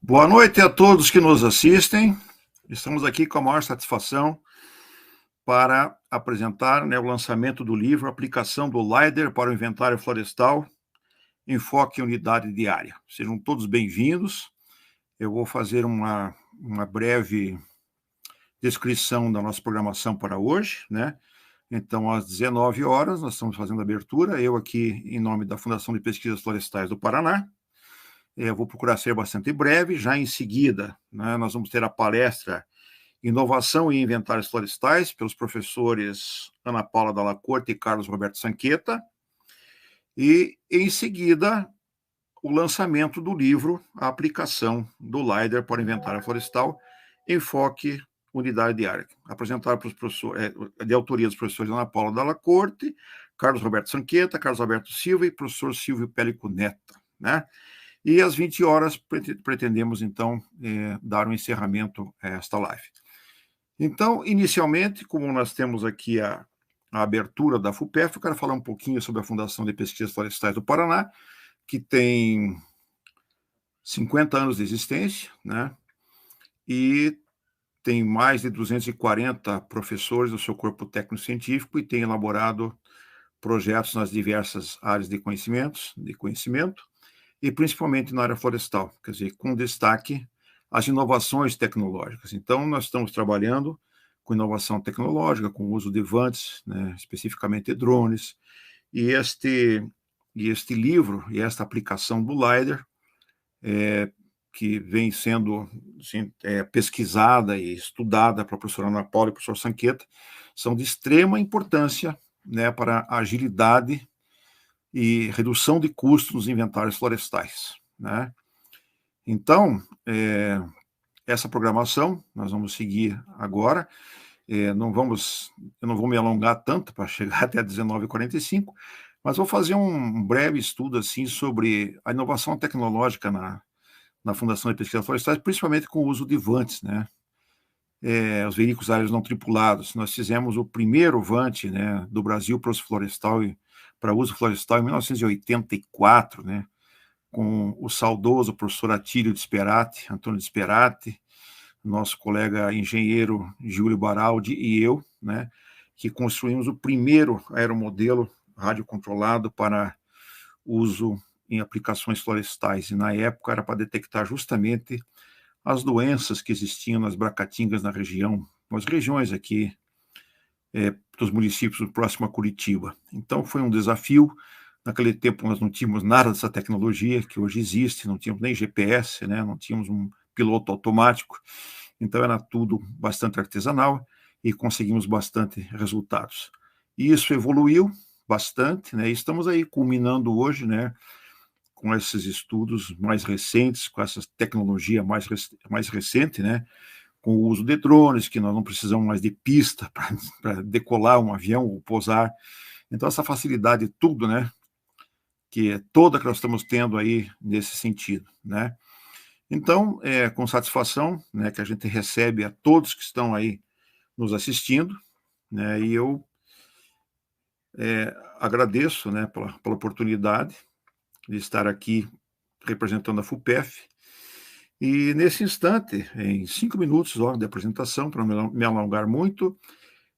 Boa noite a todos que nos assistem. Estamos aqui com a maior satisfação para apresentar o lançamento do livro Aplicação do LiDAR para o Inventário Florestal, Enfoque em Unidade de Área. Sejam todos bem-vindos. Eu vou fazer uma breve descrição da nossa programação para hoje, né? Então, às 19 horas, nós estamos fazendo a abertura, eu aqui em nome da Fundação de Pesquisas Florestais do Paraná. Eu vou procurar ser bastante breve. Já em seguida, né, nós vamos ter a palestra Inovação em Inventários Florestais, pelos professores Ana Paula Dalla Corte e Carlos Roberto Sanqueta. E, em seguida, o lançamento do livro A Aplicação do LiDAR para o Inventário Florestal, Enfoque Unidade de Área. Apresentado para os professores, de autoria dos professores Ana Paula Dalla Corte, Carlos Roberto Sanqueta, Carlos Alberto Silva e professor Silvio Pellico Neta, né? E às 20 horas pretendemos, então, dar um encerramento a esta live. Então, inicialmente, como nós temos aqui a abertura da FUPEF, eu quero falar um pouquinho sobre a Fundação de Pesquisas Florestais do Paraná, que tem 50 anos de existência, né? E tem mais de 240 professores do seu corpo técnico-científico e tem elaborado projetos nas diversas áreas de conhecimento, e principalmente na área florestal, quer dizer, com destaque as inovações tecnológicas. Então, nós estamos trabalhando com inovação tecnológica, com o uso de vantes, né, especificamente drones, e este livro e esta aplicação do LiDAR, que vem sendo assim, pesquisada e estudada pela professora Ana Paula e professor Sanqueta, são de extrema importância, né, para a agilidade e redução de custos nos inventários florestais, né? Então, essa programação nós vamos seguir agora. Eu não vou me alongar tanto para chegar até 19h45, mas vou fazer um breve estudo assim sobre a inovação tecnológica na Fundação de Pesquisas Florestais, principalmente com o uso de vantes, né? Os veículos aéreos não tripulados. Nós fizemos o primeiro vante, né, do Brasil para uso florestal em 1984, né, com o saudoso professor Antônio Disperati, nosso colega engenheiro Júlio Baraldi e eu, né, que construímos o primeiro aeromodelo radiocontrolado para uso em aplicações florestais. E na época era para detectar justamente as doenças que existiam nas bracatingas na região, nas regiões aqui dos municípios próximo a Curitiba. Então foi um desafio. Naquele tempo nós não tínhamos nada dessa tecnologia que hoje existe, não tínhamos nem GPS, né? Não tínhamos um piloto automático, então era tudo bastante artesanal e conseguimos bastante resultados. E isso evoluiu bastante, né? E estamos aí culminando hoje, né, com esses estudos mais recentes, com essa tecnologia mais recente, né, com o uso de drones, que nós não precisamos mais de pista para decolar um avião ou pousar. Então, essa facilidade tudo, né, que toda que nós estamos tendo aí nesse sentido, né. Então, com satisfação, né, que a gente recebe a todos que estão aí nos assistindo, né, e eu agradeço, né, pela oportunidade de estar aqui representando a FUPEF. E nesse instante, em 5 minutos de apresentação, para não me alongar muito,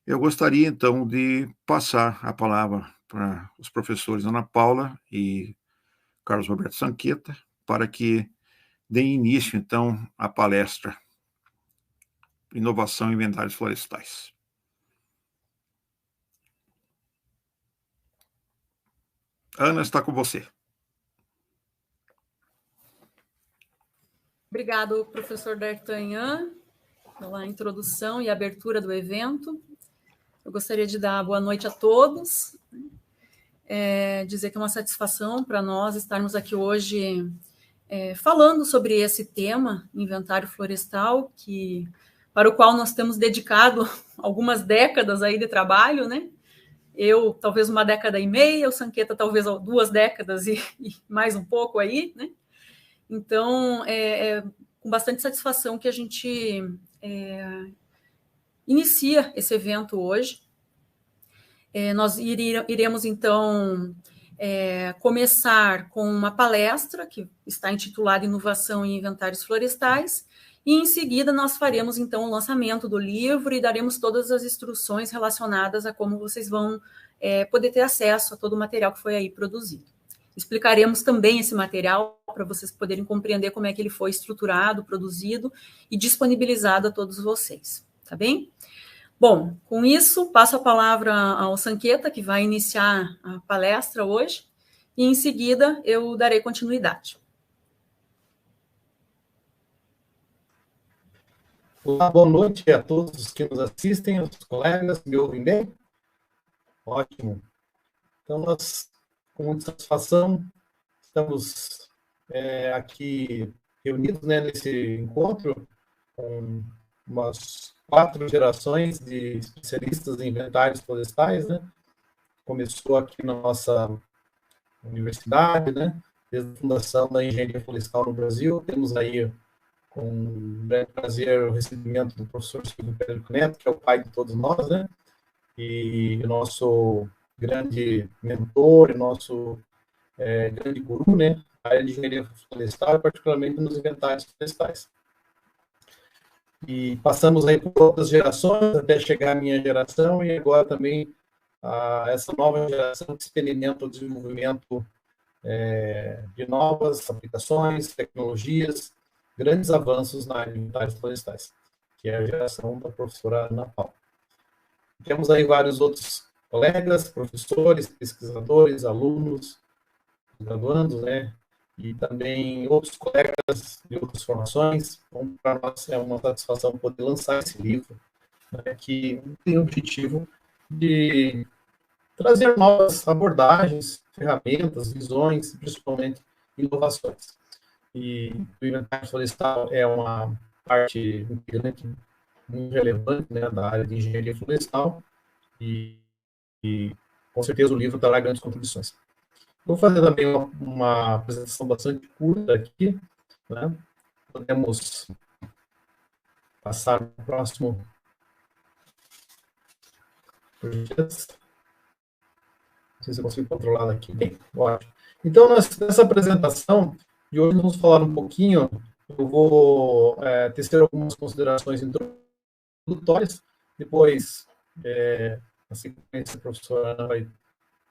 eu gostaria então de passar a palavra para os professores Ana Paula e Carlos Roberto Sanqueta, para que deem início então à palestra Inovação em Inventários Florestais. Ana, está com você. Obrigado, professor D'Artagnan, pela introdução e abertura do evento. Eu gostaria de dar boa noite a todos, dizer que é uma satisfação para nós estarmos aqui hoje falando sobre esse tema, inventário florestal, para o qual nós temos dedicado algumas décadas aí de trabalho, né? Eu, talvez 1 década e meia, o Sanqueta, talvez 2 décadas e mais um pouco aí, né? Então, com bastante satisfação que a gente inicia esse evento hoje. Nós iremos, então, começar com uma palestra que está intitulada Inovação em Inventários Florestais, e em seguida nós faremos então o lançamento do livro e daremos todas as instruções relacionadas a como vocês vão poder ter acesso a todo o material que foi aí produzido. Explicaremos também esse material para vocês poderem compreender como é que ele foi estruturado, produzido e disponibilizado a todos vocês, tá bem? Bom, com isso, passo a palavra ao Sanqueta, que vai iniciar a palestra hoje, e em seguida eu darei continuidade. Olá, boa noite a todos que nos assistem, os colegas, me ouvem bem? Ótimo. Então, nós, com muita satisfação, estamos aqui reunidos, né, nesse encontro com umas 4 gerações de especialistas em inventários florestais, né? Começou aqui na nossa universidade, né? Desde a fundação da engenharia florestal no Brasil. Temos aí, com grande prazer, o recebimento do professor Silvio Pedro Neto, que é o pai de todos nós, né? E o nosso grande mentor, nosso grande guru, né? A área de engenharia florestal, particularmente nos inventários florestais. E passamos aí por outras gerações, até chegar à minha geração, e agora também essa nova geração que experimenta o desenvolvimento de novas aplicações, tecnologias, grandes avanços na área de inventários florestais, que é a geração da professora Ana Paula. Temos aí vários outros colegas, professores, pesquisadores, alunos, graduandos, né? E também outros colegas de outras formações. Então, para nós é uma satisfação poder lançar esse livro, né, que tem o objetivo de trazer novas abordagens, ferramentas, visões, principalmente inovações. E o inventário florestal é uma parte integrante muito relevante, né, da área de engenharia florestal, e com certeza o livro dará grandes contribuições. Vou fazer também uma apresentação bastante curta aqui, né? Podemos passar para o próximo projeto. Não sei se eu consigo controlar aqui. Bem, ótimo. Então, nessa apresentação de hoje, vamos falar um pouquinho. Eu vou tecer algumas considerações introdutórias. Depois, na sequência, a professora Ana vai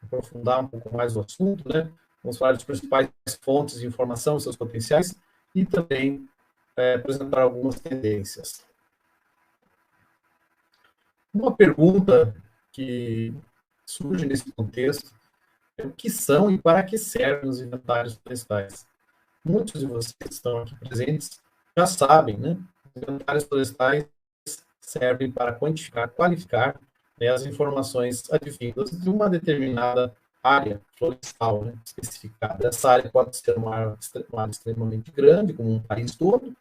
aprofundar um pouco mais o assunto, né? Vamos falar das principais fontes de informação, seus potenciais, e também apresentar algumas tendências. Uma pergunta que surge nesse contexto é o que são e para que servem os inventários florestais. Muitos de vocês que estão aqui presentes já sabem, né? Os inventários florestais servem para quantificar, qualificar, né, as informações advindas de uma determinada área florestal, né, especificada. Essa área pode ser uma área extremamente grande, como um país todo,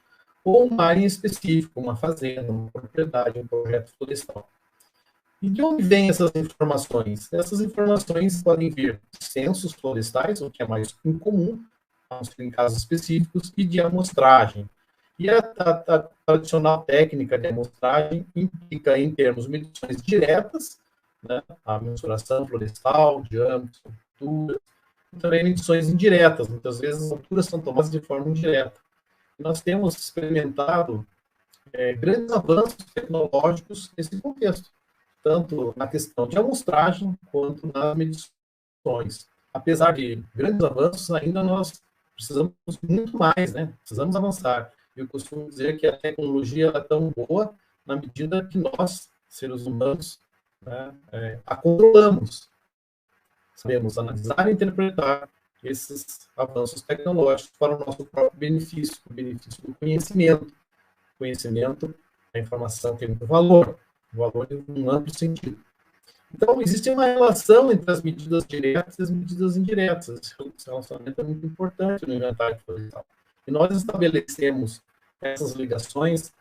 ou uma área em específico, uma fazenda, uma propriedade, um projeto florestal. E de onde vêm essas informações? Essas informações podem vir de censos florestais, o que é mais incomum, em casos específicos, e de amostragem. E a tradicional técnica de amostragem implica, em termos de medições diretas, né, a mensuração florestal, diâmetro, altura, e também medições indiretas. Muitas vezes as alturas são tomadas de forma indireta. E nós temos experimentado grandes avanços tecnológicos nesse contexto, tanto na questão de amostragem quanto nas medições. Apesar de grandes avanços, ainda nós precisamos muito mais, né? Precisamos avançar. Eu costumo dizer que a tecnologia é tão boa na medida que nós, seres humanos, né, a controlamos. Sabemos analisar e interpretar esses avanços tecnológicos para o nosso próprio benefício, o benefício do conhecimento. O conhecimento é a informação que tem valor em um amplo sentido. Então, existe uma relação entre as medidas diretas e as medidas indiretas. Esse relacionamento é muito importante no inventário florestal. E nós estabelecemos essas ligações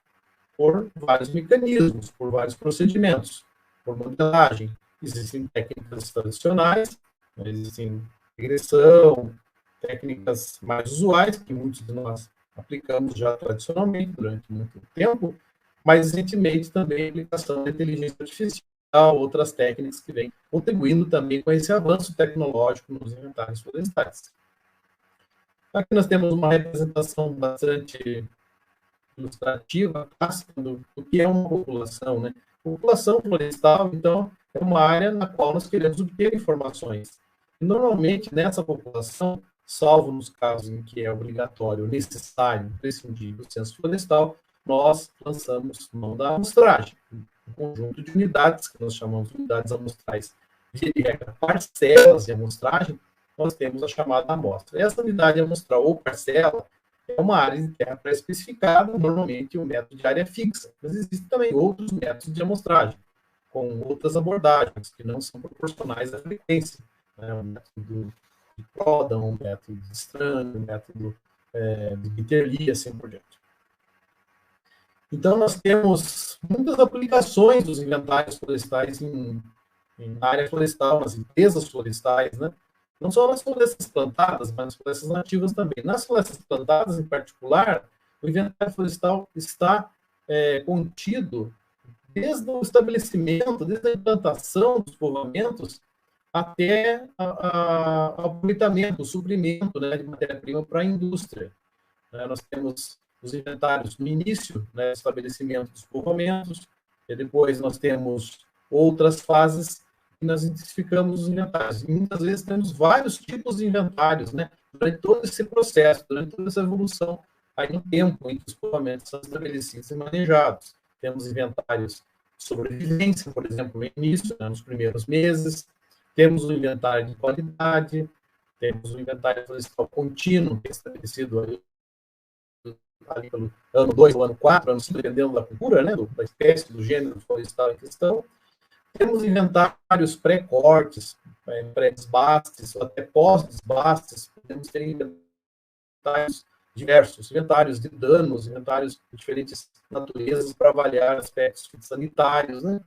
por vários mecanismos, por vários procedimentos, por modelagem. Existem técnicas tradicionais, existem regressão, técnicas mais usuais, que muitos de nós aplicamos já tradicionalmente durante muito tempo, mas recentemente também a aplicação da inteligência artificial outras técnicas que vêm contribuindo também com esse avanço tecnológico nos inventários florestais. Aqui nós temos uma representação bastante ilustrativa, clássica, do que é uma população, né? População florestal, então, é uma área na qual nós queremos obter informações. E, normalmente, nessa população, salvo nos casos em que é obrigatório, necessário, imprescindível o censo florestal, nós lançamos mão da amostragem, um conjunto de unidades, que nós chamamos de unidades amostrais, de parcelas de amostragem, nós temos a chamada amostra. Essa unidade amostral ou parcela é uma área de terra pré-especificada, normalmente um método de área fixa, mas existem também outros métodos de amostragem, com outras abordagens, que não são proporcionais à frequência, né? Um método de Prodan, um método de Strand, um método de Bitterly, assim por diante. Então, nós temos muitas aplicações dos inventários florestais em área florestal, nas empresas florestais, né? Não só nas florestas plantadas, mas nas florestas nativas também. Nas florestas plantadas, em particular, o inventário florestal está contido desde o estabelecimento, desde a implantação dos povoamentos, até o aproveitamento, o suprimento, né, de matéria-prima para a indústria. Nós temos os inventários no início, né, estabelecimento dos povoamentos, e depois nós temos outras fases que nós intensificamos os inventários. E muitas vezes temos vários tipos de inventários, né, durante todo esse processo, durante toda essa evolução, aí no tempo em que os povoamentos são estabelecidos e manejados. Temos inventários de sobrevivência, por exemplo, no início, né, nos primeiros meses, temos o inventário de qualidade, temos o inventário florestal contínuo, que é estabelecido ali pelo ano 2 ou ano 4, ano 5, dependendo da cultura, né, da espécie, do gênero florestal em questão. Temos inventários pré-cortes, pré-desbastes, até pós-desbastes. Podemos ter inventários diversos, inventários de danos, inventários de diferentes naturezas para avaliar aspectos sanitários, né?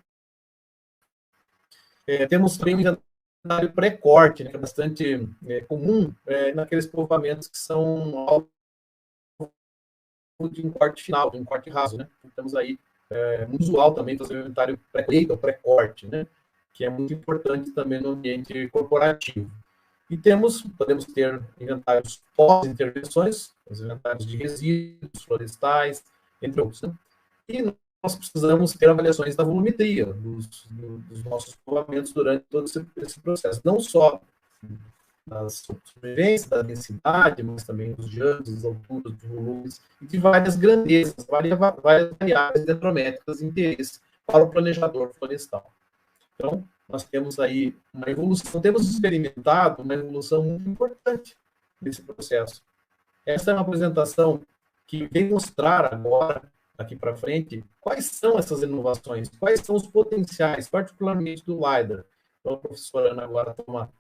Temos também um inventário pré-corte, né, que é bastante comum naqueles povoamentos que são de um corte final, de um corte raso, né? Temos aí muito usual também fazer o inventário pré-colheita ou pré-corte, né? Que é muito importante também no ambiente corporativo. E podemos ter inventários pós-intervenções, os inventários de resíduos florestais, entre outros, né? E nós precisamos ter avaliações da volumetria dos nossos povoamentos durante todo esse processo, não só das sobrevivências, da densidade, mas também dos diâmetros, das alturas, dos volumes, e de várias grandezas, várias variáveis dendrométricas de interesse para o planejador florestal. Então, nós temos aí uma evolução, temos experimentado uma evolução muito importante nesse processo. Essa é uma apresentação que vem mostrar agora, aqui para frente, quais são essas inovações, quais são os potenciais, particularmente do LiDAR. Então, a professora Ana agora toma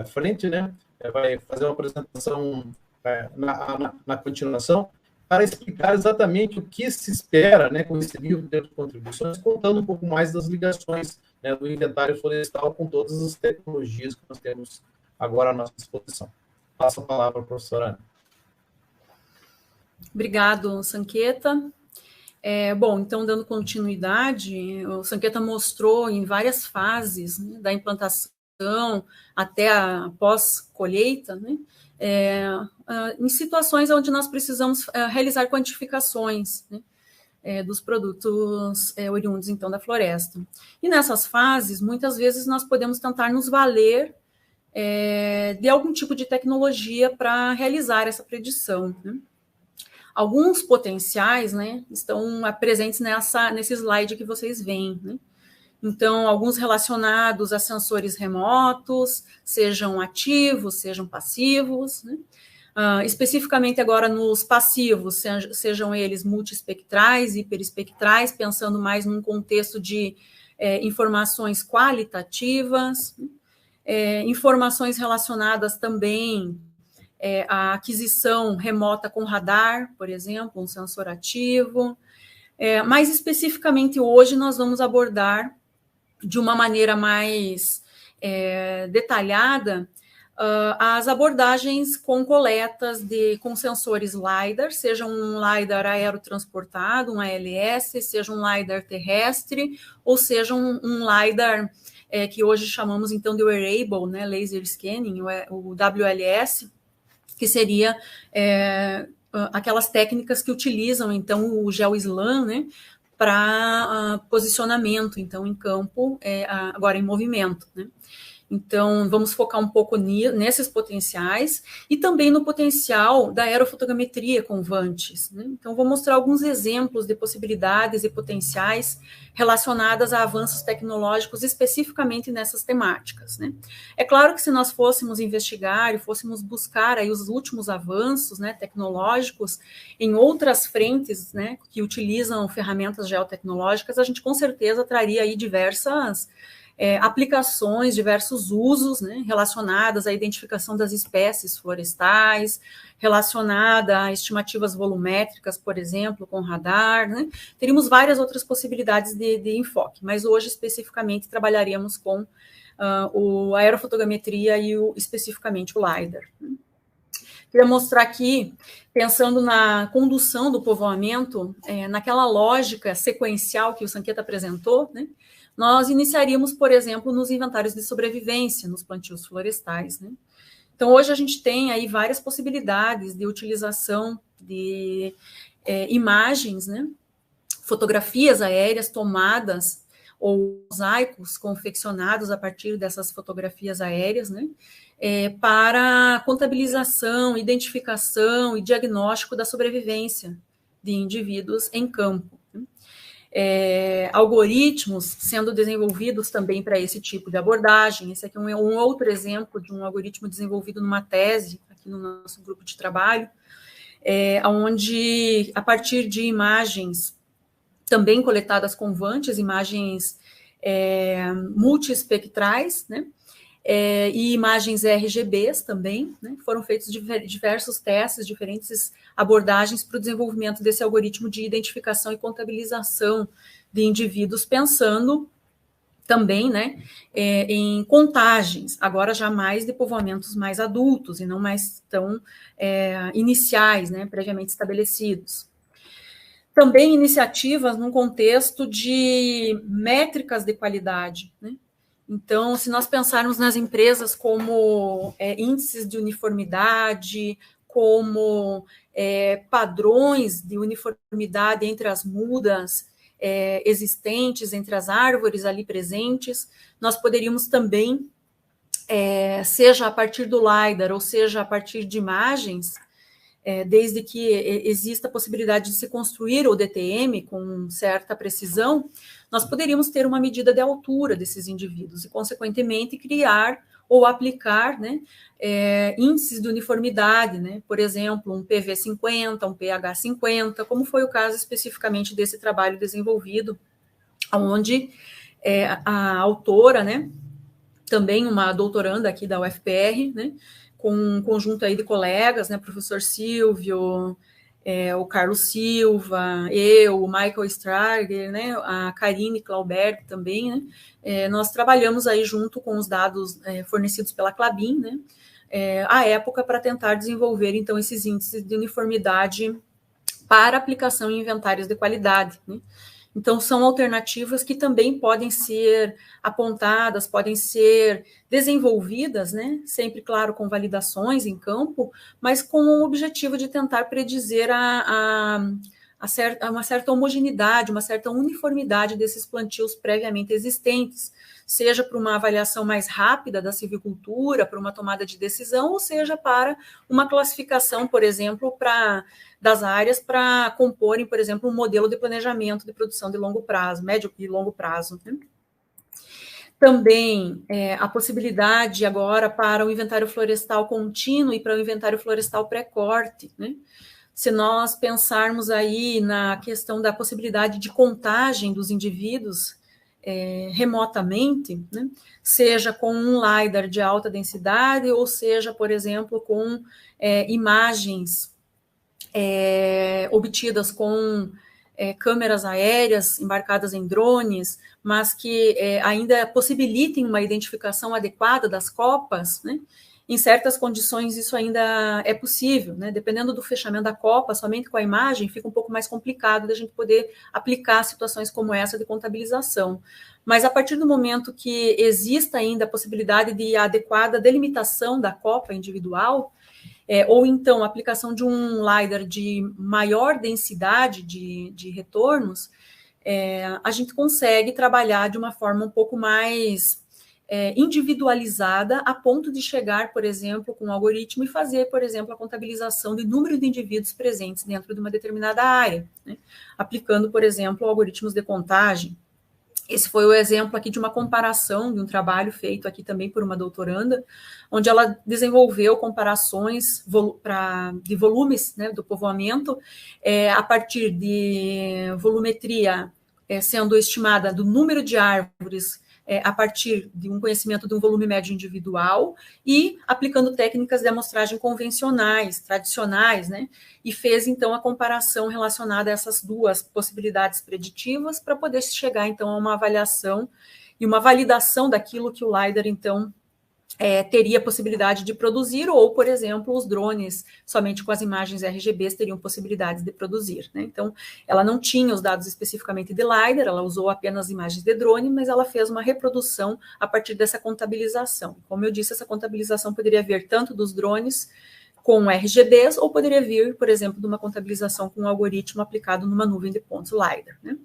frente, né? Vai fazer uma apresentação na continuação para explicar exatamente o que se espera, né, com esse livro de contribuições, contando um pouco mais das ligações, né, do inventário florestal com todas as tecnologias que nós temos agora à nossa disposição. Passo a palavra para a professora Ana. Obrigado, Sanqueta. Bom, então, dando continuidade, o Sanqueta mostrou em várias fases, né, da implantação até a pós-colheita, né, em situações onde nós precisamos realizar quantificações, né, dos produtos oriundos, então, da floresta. E nessas fases, muitas vezes, nós podemos tentar nos valer de algum tipo de tecnologia para realizar essa predição, né? Alguns potenciais, né, estão presentes nesse slide que vocês veem, né? Então, alguns relacionados a sensores remotos, sejam ativos, sejam passivos, né? Especificamente agora nos passivos, sejam eles multiespectrais, hiperespectrais, pensando mais num contexto de informações qualitativas, informações relacionadas também à aquisição remota com radar, por exemplo, um sensor ativo. Mais especificamente hoje nós vamos abordar de uma maneira mais detalhada as abordagens com coletas com sensores LiDAR, seja um LiDAR aerotransportado, um ALS, seja um LiDAR terrestre, ou seja um LiDAR que hoje chamamos então de Wearable, né, Laser Scanning, o WLS, que seria aquelas técnicas que utilizam então o GeoSLAM, né, para posicionamento, então, em campo, agora em movimento, né? Então, vamos focar um pouco nesses potenciais e também no potencial da aerofotogrametria com VANTs, né? Então, vou mostrar alguns exemplos de possibilidades e potenciais relacionadas a avanços tecnológicos especificamente nessas temáticas, né? É claro que se nós fôssemos investigar e fôssemos buscar aí os últimos avanços, né, tecnológicos em outras frentes, né, que utilizam ferramentas geotecnológicas, a gente com certeza traria aí diversas aplicações, diversos usos, né, relacionadas à identificação das espécies florestais, relacionada a estimativas volumétricas, por exemplo, com radar, né? Teríamos várias outras possibilidades de enfoque, mas hoje especificamente trabalharíamos com a aerofotogrametria e especificamente o LiDAR. Queria mostrar aqui, pensando na condução do povoamento, naquela lógica sequencial que o Sanqueta apresentou, né? Nós iniciaríamos, por exemplo, nos inventários de sobrevivência, nos plantios florestais, né? Então, hoje a gente tem aí várias possibilidades de utilização de imagens, né? Fotografias aéreas tomadas ou mosaicos confeccionados a partir dessas fotografias aéreas, né? Para contabilização, identificação e diagnóstico da sobrevivência de indivíduos em campo. Algoritmos sendo desenvolvidos também para esse tipo de abordagem. Esse aqui é um outro exemplo de um algoritmo desenvolvido numa tese, aqui no nosso grupo de trabalho, onde, a partir de imagens também coletadas com VANTs, imagens multiespectrais, né, e imagens RGBs também, né, foram feitos diversos testes, diferentes abordagens para o desenvolvimento desse algoritmo de identificação e contabilização de indivíduos, pensando também, né, em contagens, agora já mais de povoamentos mais adultos e não mais tão iniciais, né, previamente estabelecidos. Também iniciativas num contexto de métricas de qualidade, né? Então, se nós pensarmos nas empresas como índices de uniformidade, como padrões de uniformidade entre as mudas existentes, entre as árvores ali presentes, nós poderíamos também, seja a partir do LiDAR, ou seja a partir de imagens, desde que exista a possibilidade de se construir o DTM com certa precisão, nós poderíamos ter uma medida de altura desses indivíduos e, consequentemente, criar ou aplicar, né, índices de uniformidade, né, por exemplo, um PV50, um PH50, como foi o caso especificamente desse trabalho desenvolvido, onde a autora, né, também uma doutoranda aqui da UFPR, né, com um conjunto aí de colegas, né, professor Silvio, o Carlos Silva, eu, o Michael Strager, né, a Karine Claubert também, né, nós trabalhamos aí junto com os dados fornecidos pela Clabin, né, à época para tentar desenvolver, então, esses índices de uniformidade para aplicação em inventários de qualidade, né. Então, são alternativas que também podem ser apontadas, podem ser desenvolvidas, né? Sempre, claro, com validações em campo, mas com o objetivo de tentar predizer uma certa homogeneidade, uma certa uniformidade desses plantios previamente existentes, seja para uma avaliação mais rápida da silvicultura, para uma tomada de decisão, ou seja, para uma classificação, por exemplo, das áreas para comporem, por exemplo, um modelo de planejamento de produção de longo prazo, médio e longo prazo, né? Também a possibilidade agora para o inventário florestal contínuo e para o inventário florestal pré-corte, né? Se nós pensarmos aí na questão da possibilidade de contagem dos indivíduos remotamente, né? Seja com um LiDAR de alta densidade, ou seja, por exemplo, com imagens obtidas com câmeras aéreas embarcadas em drones, mas que ainda possibilitem uma identificação adequada das copas, né? Em certas condições, isso ainda é possível, né? Dependendo do fechamento da copa, somente com a imagem, fica um pouco mais complicado da gente poder aplicar situações como essa de contabilização. Mas a partir do momento que exista ainda a possibilidade de adequada delimitação da copa individual, ou então a aplicação de um LiDAR de maior densidade de retornos, a gente consegue trabalhar de uma forma um pouco mais individualizada, a ponto de chegar, por exemplo, com um algoritmo e fazer, por exemplo, a contabilização do número de indivíduos presentes dentro de uma determinada área, né? Aplicando, por exemplo, algoritmos de contagem. Esse foi o exemplo aqui de uma comparação de um trabalho feito aqui também por uma doutoranda, onde ela desenvolveu comparações de volumes, né, do povoamento, a partir de volumetria sendo estimada do número de árvores a partir de um conhecimento de um volume médio individual e aplicando técnicas de amostragem convencionais, tradicionais, né? E fez, então, a comparação relacionada a essas duas possibilidades preditivas para poder chegar, então, a uma avaliação e uma validação daquilo que o LiDAR, então, teria possibilidade de produzir, ou, por exemplo, os drones, somente com as imagens RGBs, teriam possibilidades de produzir, né? Então, ela não tinha os dados especificamente de LiDAR, ela usou apenas imagens de drone, mas ela fez uma reprodução a partir dessa contabilização. Como eu disse, essa contabilização poderia vir tanto dos drones com RGBs, ou poderia vir, por exemplo, de uma contabilização com um algoritmo aplicado numa nuvem de pontos LiDAR, né?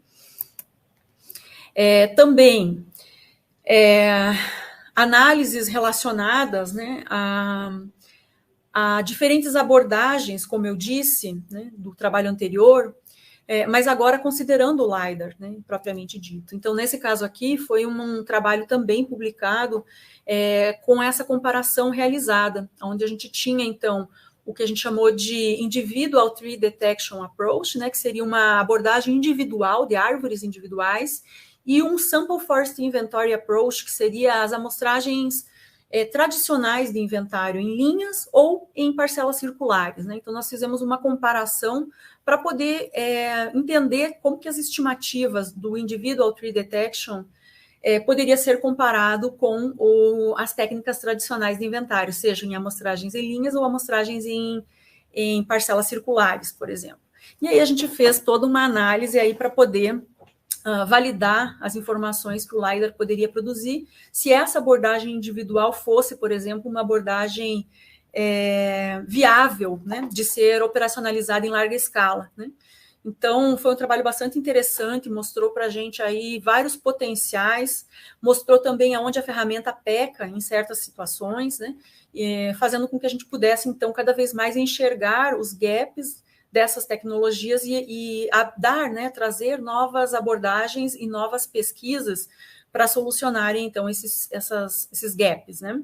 Também análises relacionadas, né, a diferentes abordagens, como eu disse, né, do trabalho anterior, mas agora considerando o LiDAR, né, propriamente dito. Então, nesse caso aqui, foi um trabalho também publicado com essa comparação realizada, onde a gente tinha, então, o que a gente chamou de Individual Tree Detection Approach, né, que seria uma abordagem individual de árvores individuais, e um Sample Forest Inventory Approach, que seria as amostragens tradicionais de inventário em linhas ou em parcelas circulares, né? Então, nós fizemos uma comparação para poder entender como que as estimativas do Individual Tree Detection poderia ser comparado com as técnicas tradicionais de inventário, seja em amostragens em linhas ou amostragens em parcelas circulares, por exemplo. E aí a gente fez toda uma análise aí para poder validar as informações que o LiDAR poderia produzir, se essa abordagem individual fosse, por exemplo, uma abordagem viável, né, de ser operacionalizada em larga escala, né? Então, foi um trabalho bastante interessante, mostrou para a gente aí vários potenciais, mostrou também aonde a ferramenta peca em certas situações, né, fazendo com que a gente pudesse, então, cada vez mais enxergar os gaps dessas tecnologias e dar, né, trazer novas abordagens e novas pesquisas para solucionarem, então, esses gaps, né?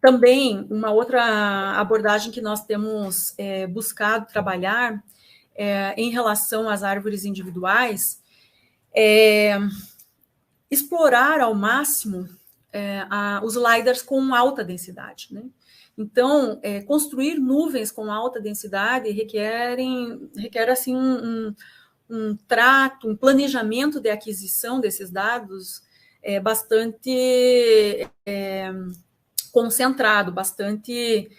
Também, uma outra abordagem que nós temos buscado trabalhar em relação às árvores individuais é explorar ao máximo os LiDARs com alta densidade, né? Então, construir nuvens com alta densidade requer assim, um trato, um planejamento de aquisição desses dados bastante concentrado, bastante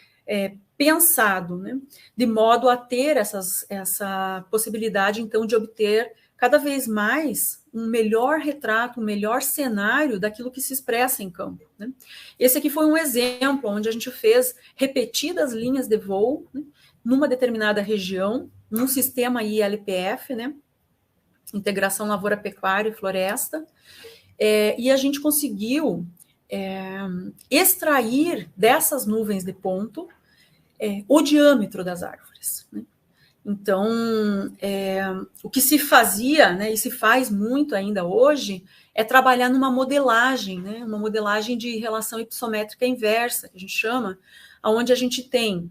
pensado, né? De modo a ter essa possibilidade, então, de obter cada vez mais um melhor retrato, um melhor cenário daquilo que se expressa em campo, né? Esse aqui foi um exemplo onde a gente fez repetidas linhas de voo, né, numa determinada região, num sistema ILPF, né, Integração Lavoura, Pecuária e Floresta, e a gente conseguiu extrair dessas nuvens de ponto o diâmetro das árvores, né? Então, o que se fazia, né, e se faz muito ainda hoje, é trabalhar numa modelagem, né, uma modelagem de relação hipossométrica inversa, que a gente chama, onde a gente tem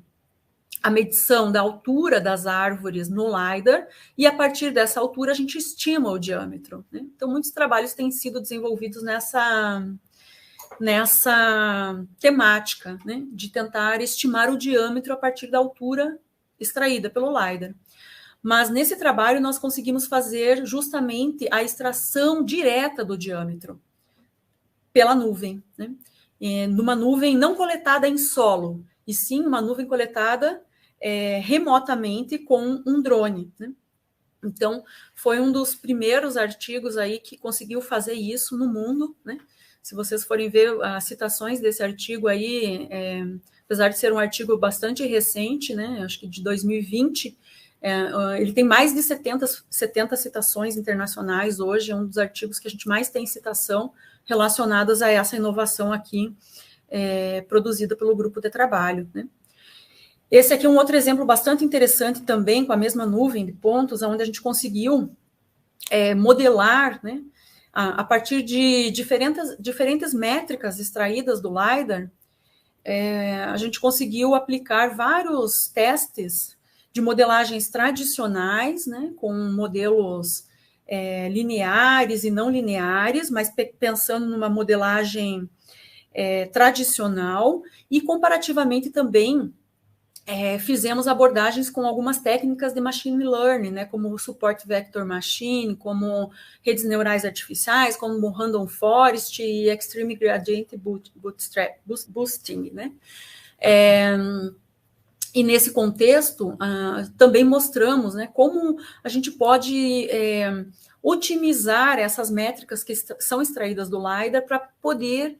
a medição da altura das árvores no LiDAR, e a partir dessa altura a gente estima o diâmetro, né? Então, muitos trabalhos têm sido desenvolvidos nessa temática, né, de tentar estimar o diâmetro a partir da altura extraída pelo LiDAR. Mas nesse trabalho nós conseguimos fazer justamente a extração direta do diâmetro pela nuvem, né? numa nuvem não coletada em solo, e sim uma nuvem coletada remotamente com um drone, né? Então, foi um dos primeiros artigos aí que conseguiu fazer isso no mundo, né? Se vocês forem ver as citações desse artigo aí, apesar de ser um artigo bastante recente, né? Acho que de 2020, ele tem mais de 70 citações internacionais hoje, é um dos artigos que a gente mais tem citação relacionadas a essa inovação aqui, produzida pelo grupo de trabalho, né? Esse aqui é um outro exemplo bastante interessante também, com a mesma nuvem de pontos, onde a gente conseguiu modelar, né, a partir de diferentes métricas extraídas do LiDAR, a gente conseguiu aplicar vários testes de modelagens tradicionais, né, com modelos lineares e não lineares, mas pensando numa modelagem tradicional, e comparativamente também fizemos abordagens com algumas técnicas de machine learning, né, como o support vector machine, como redes neurais artificiais, como random forest e extreme gradient boosting, né? E nesse contexto, também mostramos, né, como a gente pode otimizar essas métricas que são extraídas do LiDAR para poder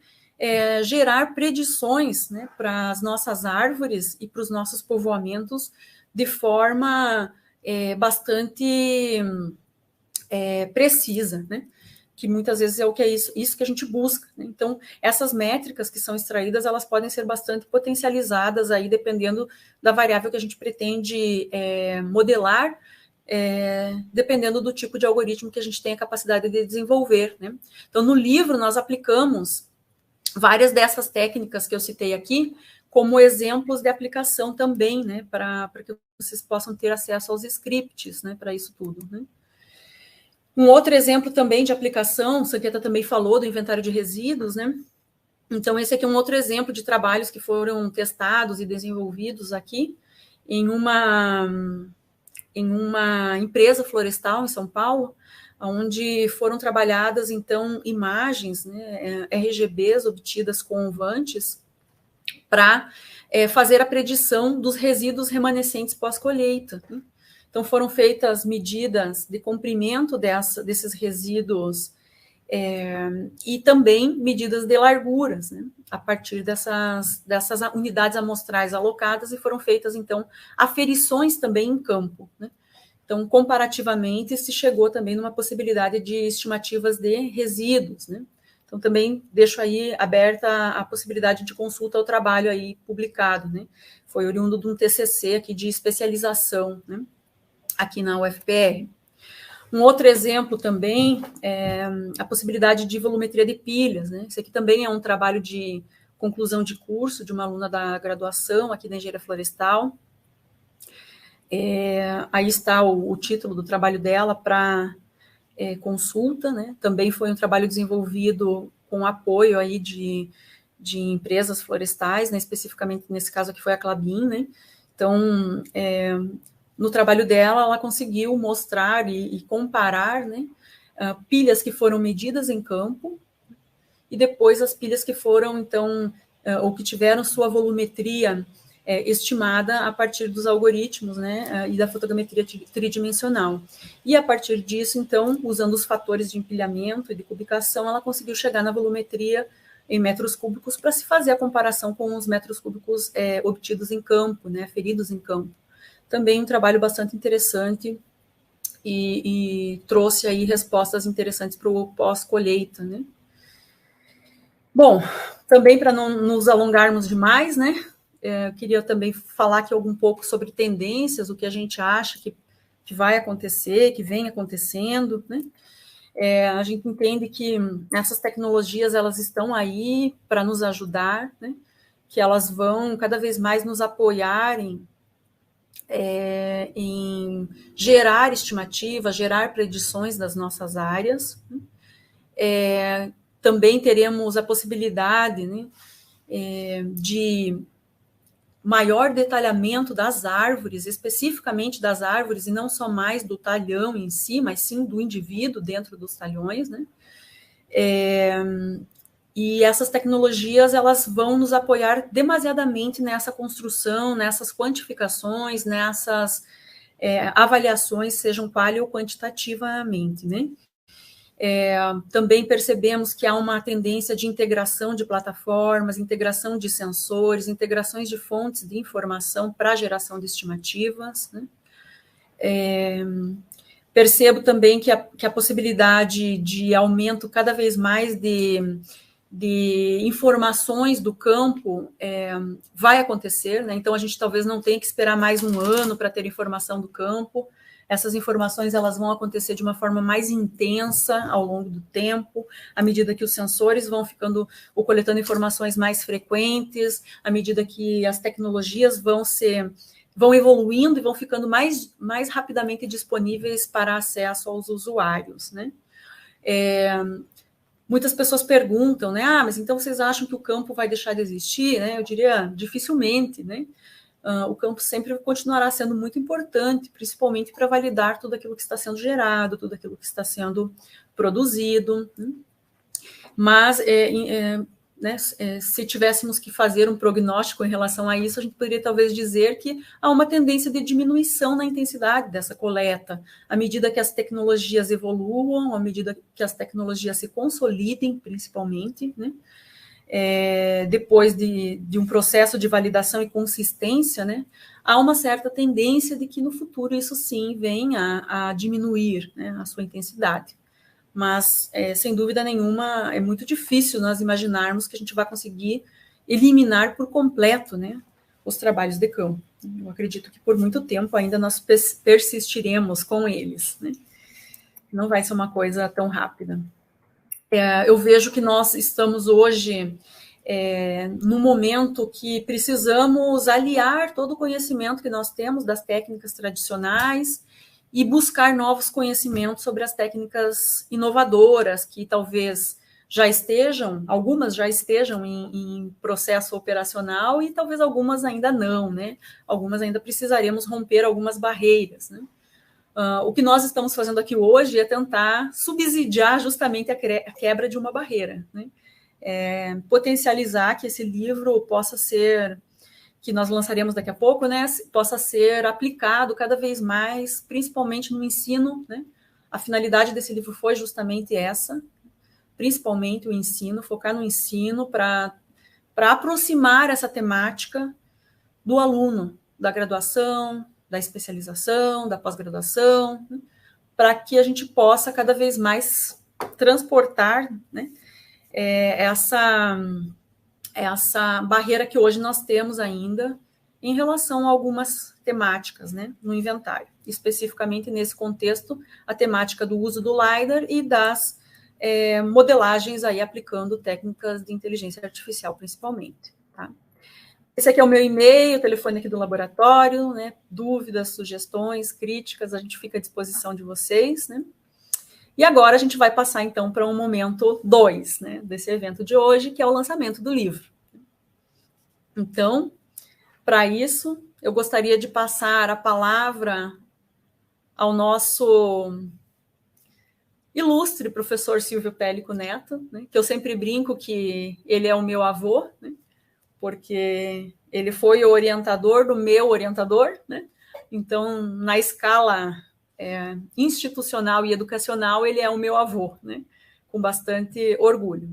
gerar predições, né, para as nossas árvores e para os nossos povoamentos de forma bastante precisa, né? Que muitas vezes é o que isso que a gente busca, né? Então, essas métricas que são extraídas, elas podem ser bastante potencializadas aí, dependendo da variável que a gente pretende modelar, dependendo do tipo de algoritmo que a gente tem a capacidade de desenvolver, né? Então, no livro, nós aplicamos várias dessas técnicas que eu citei aqui como exemplos de aplicação também, né, para que vocês possam ter acesso aos scripts, né, para isso tudo, né. Um outro exemplo também de aplicação, o Sanqueta também falou do inventário de resíduos, né. Então, esse aqui é um outro exemplo de trabalhos que foram testados e desenvolvidos aqui em uma empresa florestal em São Paulo, onde foram trabalhadas, então, imagens, né, RGBs obtidas com vantes para fazer a predição dos resíduos remanescentes pós-colheita, né? Então, foram feitas medidas de comprimento desses resíduos e também medidas de larguras, né, a partir dessas unidades amostrais alocadas, e foram feitas, então, aferições também em campo, né? Então, comparativamente, se chegou também numa possibilidade de estimativas de resíduos, né? Então, também deixo aí aberta a possibilidade de consulta ao trabalho aí publicado, né? Foi oriundo de um TCC aqui de especialização, né, aqui na UFPR. Um outro exemplo também é a possibilidade de volumetria de pilhas, né? Esse aqui também é um trabalho de conclusão de curso de uma aluna da graduação aqui da Engenharia Florestal. Aí está o título do trabalho dela para consulta, né? Também foi um trabalho desenvolvido com apoio aí de empresas florestais, né? Especificamente nesse caso aqui foi a Klabin, né? Então, no trabalho dela, ela conseguiu mostrar e comparar, né, pilhas que foram medidas em campo e depois as pilhas que foram, então, ou que tiveram sua volumetria estimada a partir dos algoritmos, né, e da fotogrametria tridimensional. E a partir disso, então, usando os fatores de empilhamento e de cubicação, ela conseguiu chegar na volumetria em metros cúbicos para se fazer a comparação com os metros cúbicos obtidos em campo, né, feridos em campo. Também um trabalho bastante interessante e trouxe aí respostas interessantes para o pós-colheita, né. Bom, também para não nos alongarmos demais, né, eu queria também falar aqui um pouco sobre tendências, o que a gente acha que vai acontecer, que vem acontecendo, né. A gente entende que essas tecnologias, elas estão aí para nos ajudar, né, que elas vão cada vez mais nos apoiarem em gerar estimativas, gerar predições das nossas áreas. Também teremos a possibilidade, né, de maior detalhamento das árvores, especificamente das árvores, e não só mais do talhão em si, mas sim do indivíduo dentro dos talhões, né? E essas tecnologias, elas vão nos apoiar demasiadamente nessa construção, nessas quantificações, nessas avaliações, sejam quali ou quantitativamente, né? Também percebemos que há uma tendência de integração de plataformas, integração de sensores, integrações de fontes de informação para a geração de estimativas, né? Percebo também que a possibilidade de aumento cada vez mais de informações do campo vai acontecer, né? Então a gente talvez não tenha que esperar mais um ano para ter informação do campo. Essas informações elas vão acontecer de uma forma mais intensa ao longo do tempo, à medida que os sensores vão ficando ou coletando informações mais frequentes, à medida que as tecnologias vão evoluindo e vão ficando mais rapidamente disponíveis para acesso aos usuários, né? Muitas pessoas perguntam, né? Mas então vocês acham que o campo vai deixar de existir? Né? Eu diria, dificilmente, né? O campo sempre continuará sendo muito importante, principalmente para validar tudo aquilo que está sendo gerado, tudo aquilo que está sendo produzido, né? Mas né, se tivéssemos que fazer um prognóstico em relação a isso, a gente poderia talvez dizer que há uma tendência de diminuição na intensidade dessa coleta, à medida que as tecnologias evoluam, à medida que as tecnologias se consolidem, principalmente, né? Depois de um processo de validação e consistência, né, há uma certa tendência de que no futuro isso sim venha a diminuir, né, a sua intensidade. Mas, sem dúvida nenhuma, é muito difícil nós imaginarmos que a gente vai conseguir eliminar por completo, né, os trabalhos de campo. Eu acredito que por muito tempo ainda nós persistiremos com eles, né? Não vai ser uma coisa tão rápida. Eu vejo que nós estamos hoje num momento que precisamos aliar todo o conhecimento que nós temos das técnicas tradicionais e buscar novos conhecimentos sobre as técnicas inovadoras que talvez algumas já estejam em processo operacional e talvez algumas ainda não, né? Algumas ainda precisaremos romper algumas barreiras, né? O que nós estamos fazendo aqui hoje é tentar subsidiar justamente a quebra de uma barreira, né? Potencializar que esse livro possa ser, que nós lançaremos daqui a pouco, né, possa ser aplicado cada vez mais, principalmente no ensino, né? A finalidade desse livro foi justamente essa, principalmente o ensino, focar no ensino para aproximar essa temática do aluno, da graduação, da especialização, da pós-graduação, né, para que a gente possa cada vez mais transportar, né, essa barreira que hoje nós temos ainda em relação a algumas temáticas, né, no inventário. Especificamente nesse contexto, a temática do uso do LiDAR e das modelagens aí aplicando técnicas de inteligência artificial, principalmente, tá? Esse aqui é o meu e-mail, o telefone aqui do laboratório, né? Dúvidas, sugestões, críticas, a gente fica à disposição de vocês, né? E agora a gente vai passar, então, para um momento 2, né, desse evento de hoje, que é o lançamento do livro. Então, para isso, eu gostaria de passar a palavra ao nosso ilustre professor Silvio Pellico Neto, né, que eu sempre brinco que ele é o meu avô, né? Porque ele foi o orientador do meu orientador, né? Então, na escala institucional e educacional, ele é o meu avô, né? Com bastante orgulho.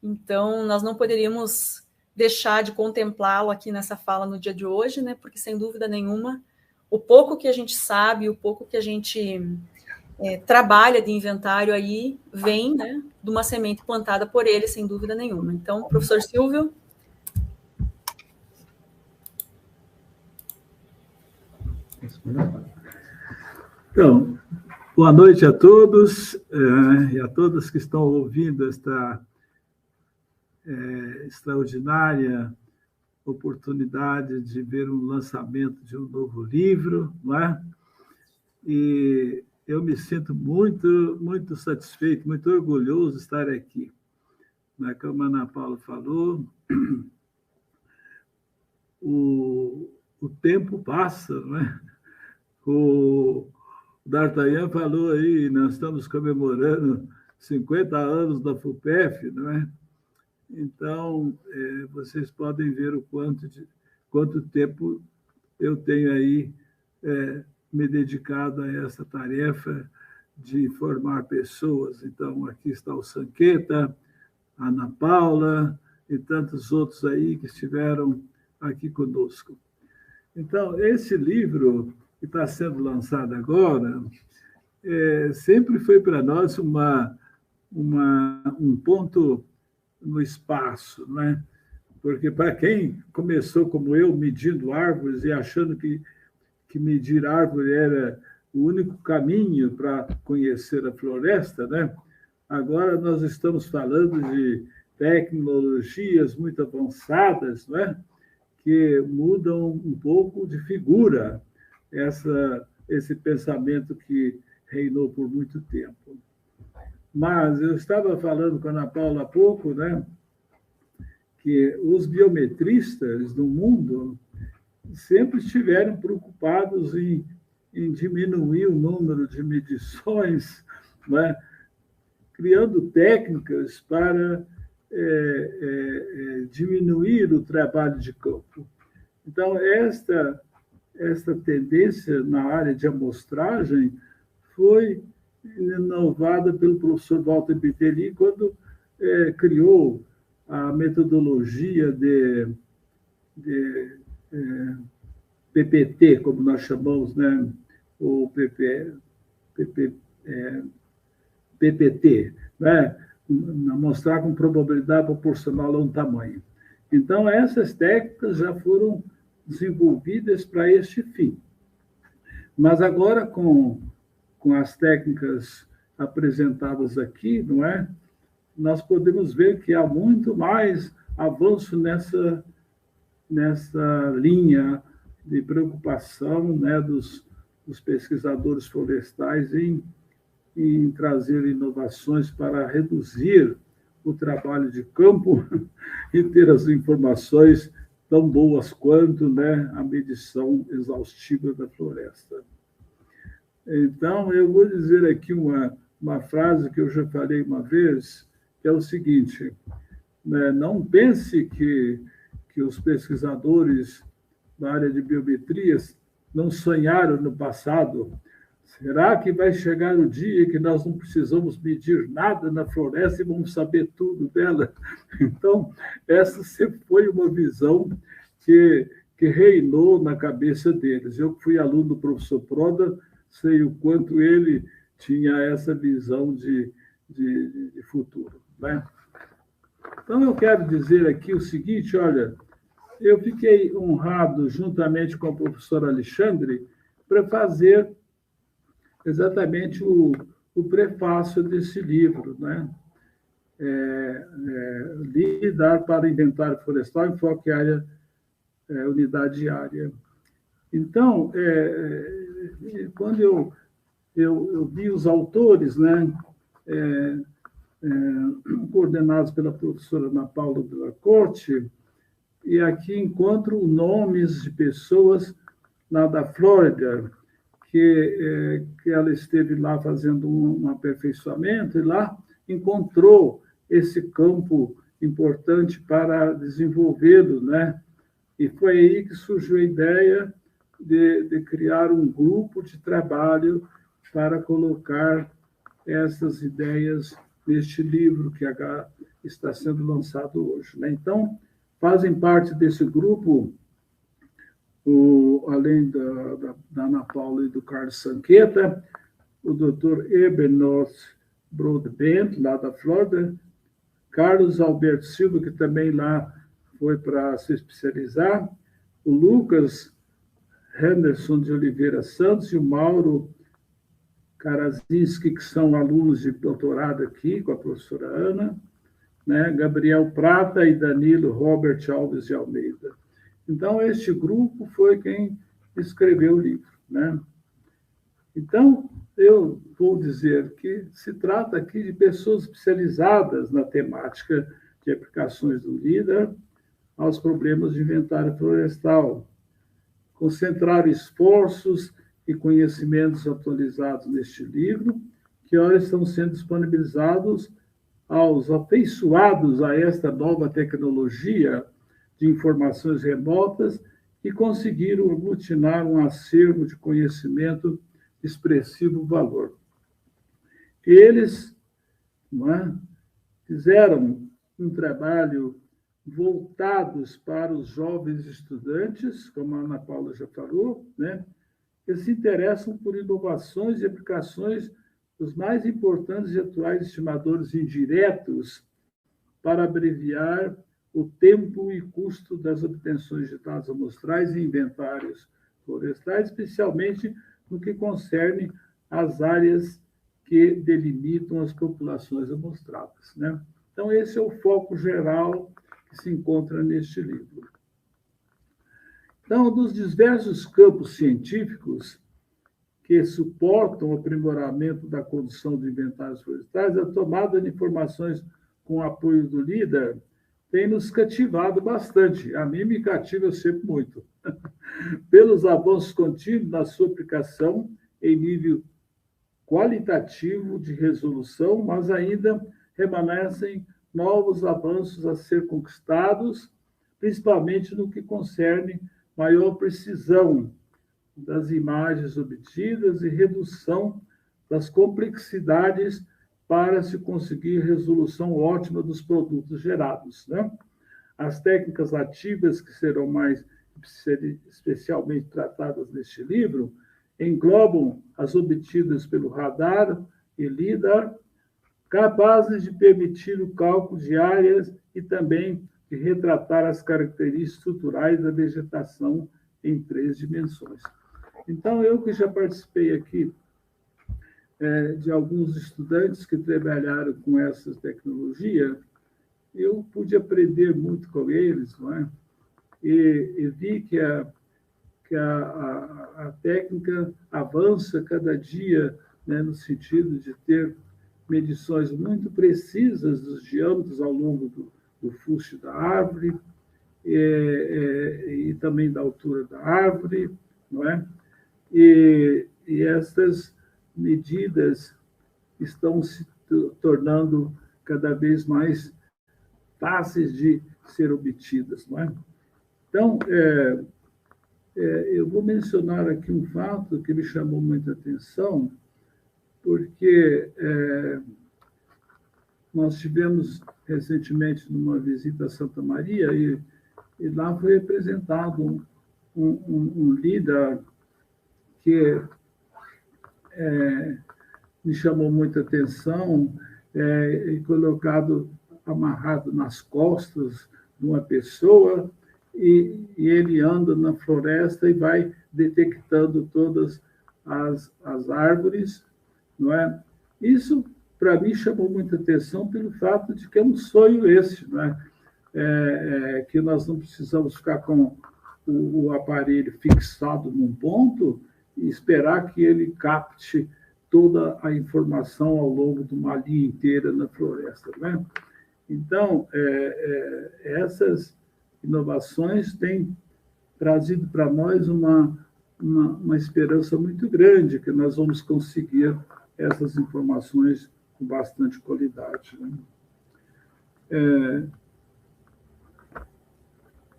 Então, nós não poderíamos deixar de contemplá-lo aqui nessa fala no dia de hoje, né? Porque, sem dúvida nenhuma, o pouco que a gente sabe, o pouco que a gente trabalha de inventário aí, vem, né, de uma semente plantada por ele, sem dúvida nenhuma. Então, professor Silvio... Então, boa noite a todos e a todas que estão ouvindo esta extraordinária oportunidade de ver um lançamento de um novo livro, não é? E eu me sinto muito, muito satisfeito, muito orgulhoso de estar aqui. Como a Ana Paula falou, o tempo passa, não é? O D'Artagnan falou aí, nós estamos comemorando 50 anos da FUPEF, não é? Então, vocês podem ver quanto tempo eu tenho aí me dedicado a essa tarefa de formar pessoas. Então, aqui está o Sanqueta, a Ana Paula e tantos outros aí que estiveram aqui conosco. Então, esse livro que está sendo lançado agora sempre foi para nós um ponto no espaço, não é? Porque para quem começou como eu, medindo árvores e achando que medir árvore era o único caminho para conhecer a floresta, né? Agora nós estamos falando de tecnologias muito avançadas, né? Que mudam um pouco de figura esse pensamento que reinou por muito tempo. Mas eu estava falando com a Ana Paula há pouco, né? Que os biometristas do mundo sempre estiveram preocupados em diminuir o número de medições, né? Criando técnicas para diminuir o trabalho de campo. Então, esta tendência na área de amostragem foi inovada pelo professor Walter Bittelli quando criou a metodologia de PPT, como nós chamamos, né? O PPT, né? Mostrar com probabilidade proporcional a um tamanho. Então, essas técnicas já foram desenvolvidas para este fim. Mas agora, com as técnicas apresentadas aqui, não é? Nós podemos ver que há muito mais avanço nessa linha de preocupação, né, dos pesquisadores florestais em trazer inovações para reduzir o trabalho de campo e ter as informações tão boas quanto, né, a medição exaustiva da floresta. Então, eu vou dizer aqui uma frase que eu já falei uma vez, que é o seguinte, né, não pense que os pesquisadores da área de biometrias não sonharam no passado. Será que vai chegar o dia que nós não precisamos medir nada na floresta e vamos saber tudo dela? Então, essa sempre foi uma visão que reinou na cabeça deles. Eu fui aluno do professor Proda, sei o quanto ele tinha essa visão de futuro, né? Então, eu quero dizer aqui o seguinte, olha, eu fiquei honrado, juntamente com o professor Alexandre, para fazer exatamente o prefácio desse livro, né? Lidar para inventário florestal, enfoque área, unidade área. Então, quando eu vi os autores, né, coordenados pela professora Ana Paula Della Corte, e aqui encontro nomes de pessoas lá da Flórida, que ela esteve lá fazendo um aperfeiçoamento e lá encontrou esse campo importante para desenvolvê-lo, né? E foi aí que surgiu a ideia de criar um grupo de trabalho para colocar essas ideias neste livro que está sendo lançado hoje, né? Então, fazem parte desse grupo, além da Ana Paula e do Carlos Sanqueta, o Dr. Ebernoth Broadbent, lá da Flórida, Carlos Alberto Silva, que também lá foi para se especializar, o Lucas Henderson de Oliveira Santos e o Mauro Karazinski, que são alunos de doutorado aqui com a professora Ana, né? Gabriel Prata e Danilo Robert Alves de Almeida. Então, este grupo foi quem escreveu o livro, né? Então, eu vou dizer que se trata aqui de pessoas especializadas na temática de aplicações do LIDAR aos problemas de inventário florestal. Concentrar esforços e conhecimentos atualizados neste livro, que ora estão sendo disponibilizados aos afeiçoados a esta nova tecnologia de informações remotas e conseguiram aglutinar um acervo de conhecimento de expressivo valor. Eles, não é, fizeram um trabalho voltados para os jovens estudantes, como a Ana Paula já falou, né, que se interessam por inovações e aplicações dos mais importantes e atuais estimadores indiretos para abreviar o tempo e custo das obtenções de dados amostrais e inventários florestais, especialmente no que concerne às áreas que delimitam as populações amostradas, né? Então, esse é o foco geral que se encontra neste livro. Então, dos diversos campos científicos que suportam o aprimoramento da condução de inventários florestais, a tomada de informações com apoio do LIDAR tem nos cativado bastante. A mim me cativa sempre muito. Pelos avanços contínuos na sua aplicação em nível qualitativo de resolução, mas ainda permanecem novos avanços a ser conquistados, principalmente no que concerne maior precisão das imagens obtidas e redução das complexidades para se conseguir resolução ótima dos produtos gerados, né? As técnicas ativas que serão mais especialmente tratadas neste livro englobam as obtidas pelo radar e LIDAR, capazes de permitir o cálculo de áreas e também de retratar as características estruturais da vegetação em 3 dimensões. Então, eu que já participei aqui de alguns estudantes que trabalharam com essa tecnologia, eu pude aprender muito com eles, não é? E vi que a técnica avança cada dia, né, no sentido de ter medições muito precisas dos diâmetros ao longo do fuste da árvore e também da altura da árvore, não é? E essas medidas estão se tornando cada vez mais fáceis de ser obtidas, não é? Então, eu vou mencionar aqui um fato que me chamou muita atenção, porque nós tivemos recentemente numa visita a Santa Maria e lá foi apresentado um LIDAR que me chamou muita atenção, e colocado, amarrado nas costas de uma pessoa, e ele anda na floresta e vai detectando todas as árvores, não é? Isso, para mim, chamou muita atenção pelo fato de que é um sonho esse, não é? Que nós não precisamos ficar com o aparelho fixado num ponto e esperar que ele capte toda a informação ao longo de uma linha inteira na floresta, né? Então, essas inovações têm trazido para nós uma esperança muito grande que nós vamos conseguir essas informações com bastante qualidade, né?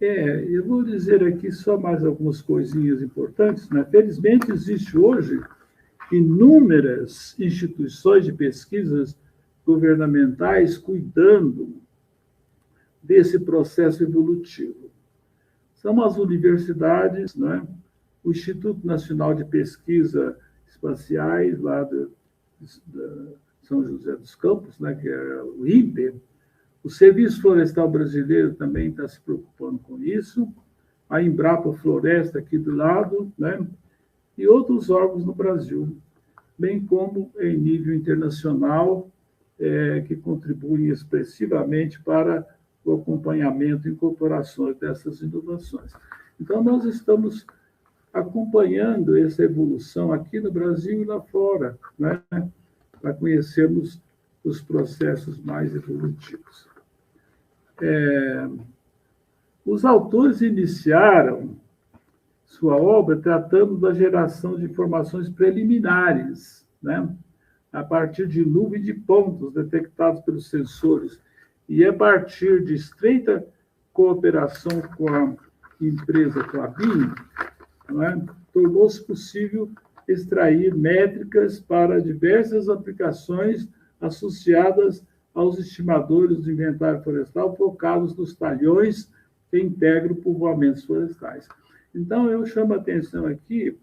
Eu vou dizer aqui só mais algumas coisinhas importantes, né? Felizmente, existe hoje inúmeras instituições de pesquisas governamentais cuidando desse processo evolutivo. São as universidades, né? O Instituto Nacional de Pesquisa Espaciais, lá de São José dos Campos, né? Que é o INPE. O Serviço Florestal Brasileiro também está se preocupando com isso, a Embrapa Floresta aqui do lado, né? E outros órgãos no Brasil, bem como em nível internacional, que contribuem expressivamente para o acompanhamento e incorporação dessas inovações. Então, nós estamos acompanhando essa evolução aqui no Brasil e lá fora, né? Para conhecermos os processos mais evolutivos. Os autores iniciaram sua obra tratando da geração de informações preliminares, né? a partir de nuvem de pontos detectados pelos sensores e a partir de estreita cooperação com a empresa Klabin, tornou-se possível extrair métricas para diversas aplicações associadas aos estimadores do inventário florestal focados nos talhões que integram povoamentos florestais. Então, eu chamo a atenção aqui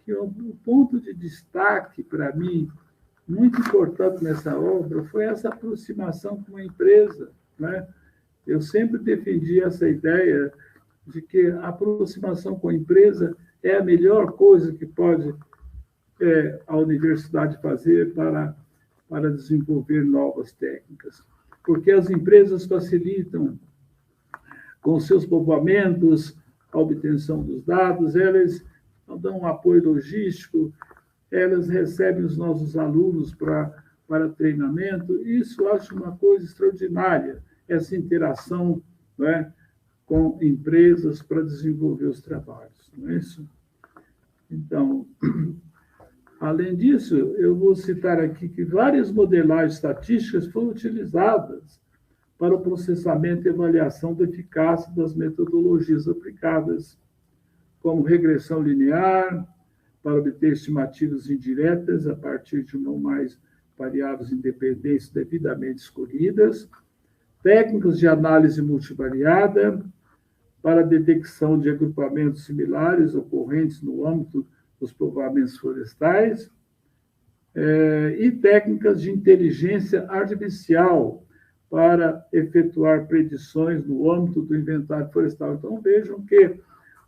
que o ponto de destaque, para mim, muito importante nessa obra, foi essa aproximação com a empresa, né? Eu sempre defendi essa ideia de que a aproximação com a empresa é a melhor coisa que pode a universidade fazer para desenvolver novas técnicas, porque as empresas facilitam com seus povoamentos a obtenção dos dados, elas dão um apoio logístico, elas recebem os nossos alunos para treinamento. Isso eu acho uma coisa extraordinária, essa interação, né, com empresas para desenvolver os trabalhos, não é isso? Então, além disso, eu vou citar aqui que várias modelagens estatísticas foram utilizadas para o processamento e avaliação da eficácia das metodologias aplicadas, como regressão linear, para obter estimativas indiretas a partir de uma ou mais variáveis independentes devidamente escolhidas, técnicas de análise multivariada, para a detecção de agrupamentos similares ocorrentes no âmbito dos povoamentos florestais, e técnicas de inteligência artificial para efetuar predições no âmbito do inventário florestal. Então, vejam que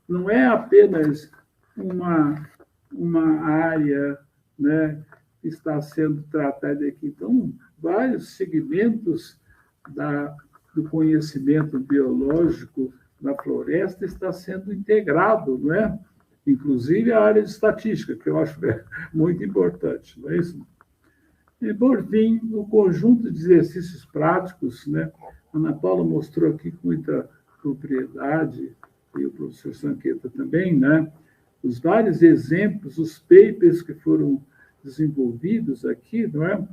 não é apenas uma área, né, que está sendo tratada aqui. Então, vários segmentos do conhecimento biológico da floresta está sendo integrado, não é? Inclusive a área de estatística, que eu acho muito importante, não é isso? E, por fim, o conjunto de exercícios práticos, né? A Ana Paula mostrou aqui com muita propriedade, e o professor Sanqueta também, né? Os vários exemplos, os papers que foram desenvolvidos aqui, não é?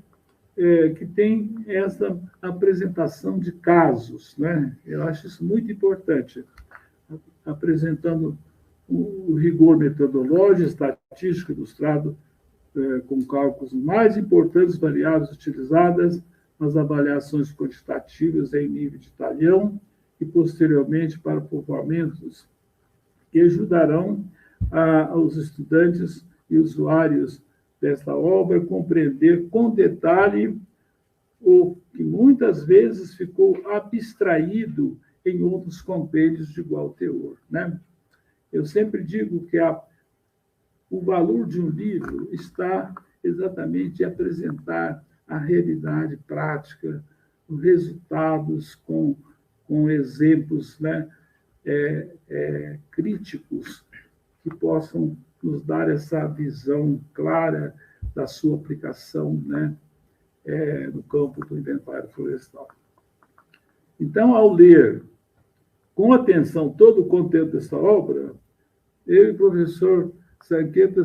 Que tem essa apresentação de casos, né? Eu acho isso muito importante, apresentando o rigor metodológico, estatístico ilustrado com cálculos mais importantes variáveis utilizadas nas avaliações quantitativas em nível de talhão e, posteriormente, para povoamentos, que ajudarão aos estudantes e usuários desta obra a compreender com detalhe o que muitas vezes ficou abstraído em outros compêndios de igual teor, né? Eu sempre digo que o valor de um livro está exatamente em apresentar a realidade prática, os resultados com exemplos, né, críticos que possam nos dar essa visão clara da sua aplicação, né, no campo do inventário florestal. Então, ao ler com atenção todo o conteúdo dessa obra, eu e o professor Sanqueta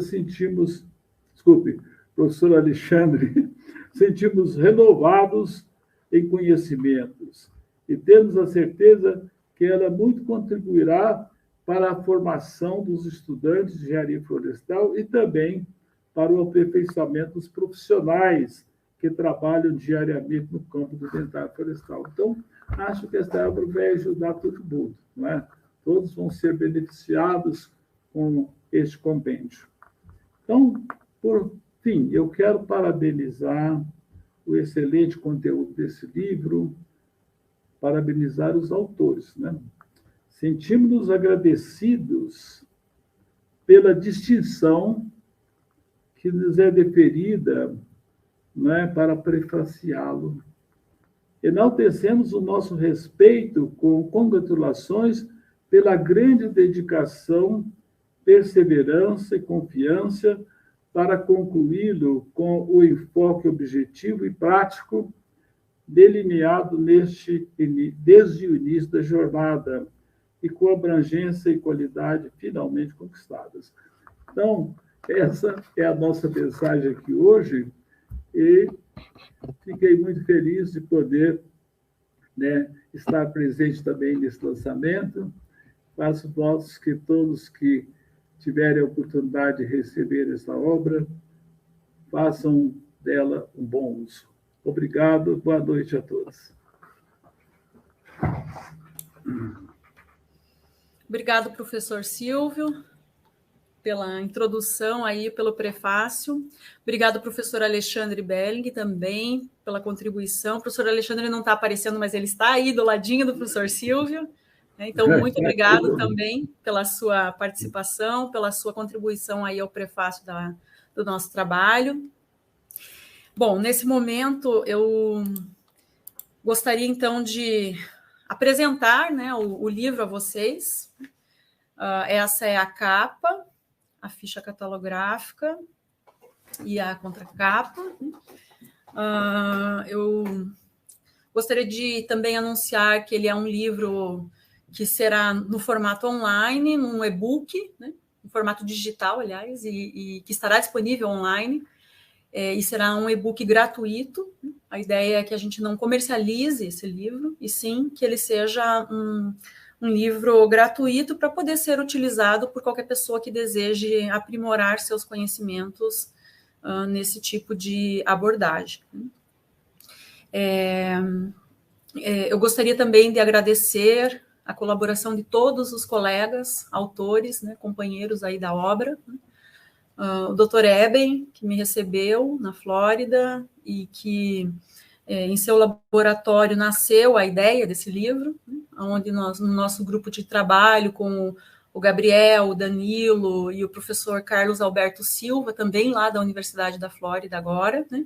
professor Alexandre, sentimos renovados em conhecimentos e temos a certeza que ela muito contribuirá para a formação dos estudantes de engenharia florestal e também para o aperfeiçoamento dos profissionais que trabalham diariamente no campo do inventário florestal. Então, acho que esta obra vai ajudar todo mundo, não é? Todos vão ser beneficiados com este compêndio. Então, por fim, eu quero parabenizar o excelente conteúdo desse livro, parabenizar os autores, né? Sentimos-nos agradecidos pela distinção que nos é deferida, né, para prefaciá-lo. Enaltecemos o nosso respeito com congratulações pela grande dedicação, perseverança e confiança para concluí-lo com o enfoque objetivo e prático delineado desde o início da jornada e com abrangência e qualidade finalmente conquistadas. Então, essa é a nossa mensagem aqui hoje, e fiquei muito feliz de poder, né, estar presente também nesse lançamento. Faço votos que todos que tiverem a oportunidade de receber essa obra façam dela um bom uso. Obrigado, boa noite a todos. Obrigado, professor Silvio, pela introdução aí, pelo prefácio. Obrigado, professor Alexandre Belling, também, pela contribuição. O professor Alexandre não está aparecendo, mas ele está aí do ladinho do professor Silvio. Então, muito obrigado também pela sua participação, pela sua contribuição aí ao prefácio do nosso trabalho. Bom, nesse momento, eu gostaria, então, de apresentar, né, o livro a vocês. Essa é a capa, a ficha catalográfica e a contracapa. Eu gostaria de também anunciar que ele é um livro que será no formato online, num e-book, né, em formato digital, aliás, e que estará disponível online, e será um e-book gratuito. A ideia é que a gente não comercialize esse livro, e sim que ele seja um livro gratuito para poder ser utilizado por qualquer pessoa que deseje aprimorar seus conhecimentos nesse tipo de abordagem. Eu gostaria também de agradecer a colaboração de todos os colegas, autores, né, companheiros aí da obra, o Dr. Eben, que me recebeu na Flórida e que em seu laboratório nasceu a ideia desse livro, onde nós, no nosso grupo de trabalho com o Gabriel, o Danilo e o professor Carlos Alberto Silva, também lá da Universidade da Flórida agora, né?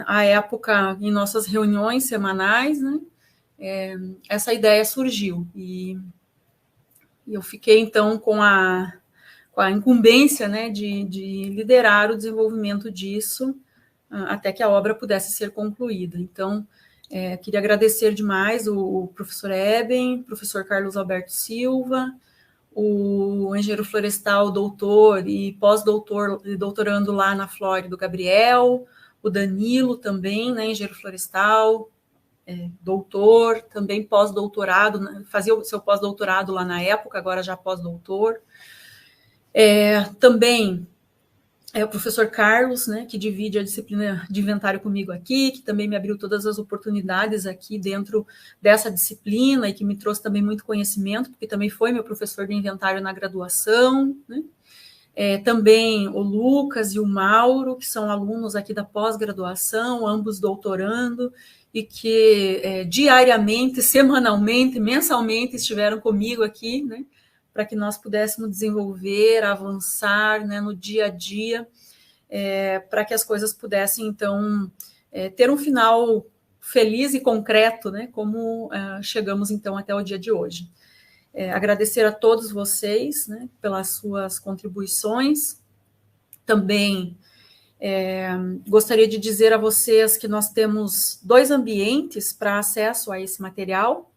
À época, em nossas reuniões semanais, né, essa ideia surgiu. E eu fiquei, então, com a incumbência, né, de liderar o desenvolvimento disso até que a obra pudesse ser concluída. Então, queria agradecer demais o professor Eben, o professor Carlos Alberto Silva, o engenheiro florestal doutor e doutorando lá na Flórida, o Gabriel, o Danilo também, né, engenheiro florestal, doutor, também pós-doutorado, né, fazia o seu pós-doutorado lá na época, agora já pós-doutor. Também o professor Carlos, né, que divide a disciplina de inventário comigo aqui, que também me abriu todas as oportunidades aqui dentro dessa disciplina e que me trouxe também muito conhecimento, porque também foi meu professor de inventário na graduação, né? Também o Lucas e o Mauro, que são alunos aqui da pós-graduação, ambos doutorando, e que diariamente, semanalmente, mensalmente estiveram comigo aqui, né, para que nós pudéssemos desenvolver, avançar, né, no dia a dia, para que as coisas pudessem, então, ter um final feliz e concreto, né, como chegamos, então, até o dia de hoje. Agradecer a todos vocês, né, pelas suas contribuições. Também gostaria de dizer a vocês que nós temos 2 ambientes para acesso a esse material.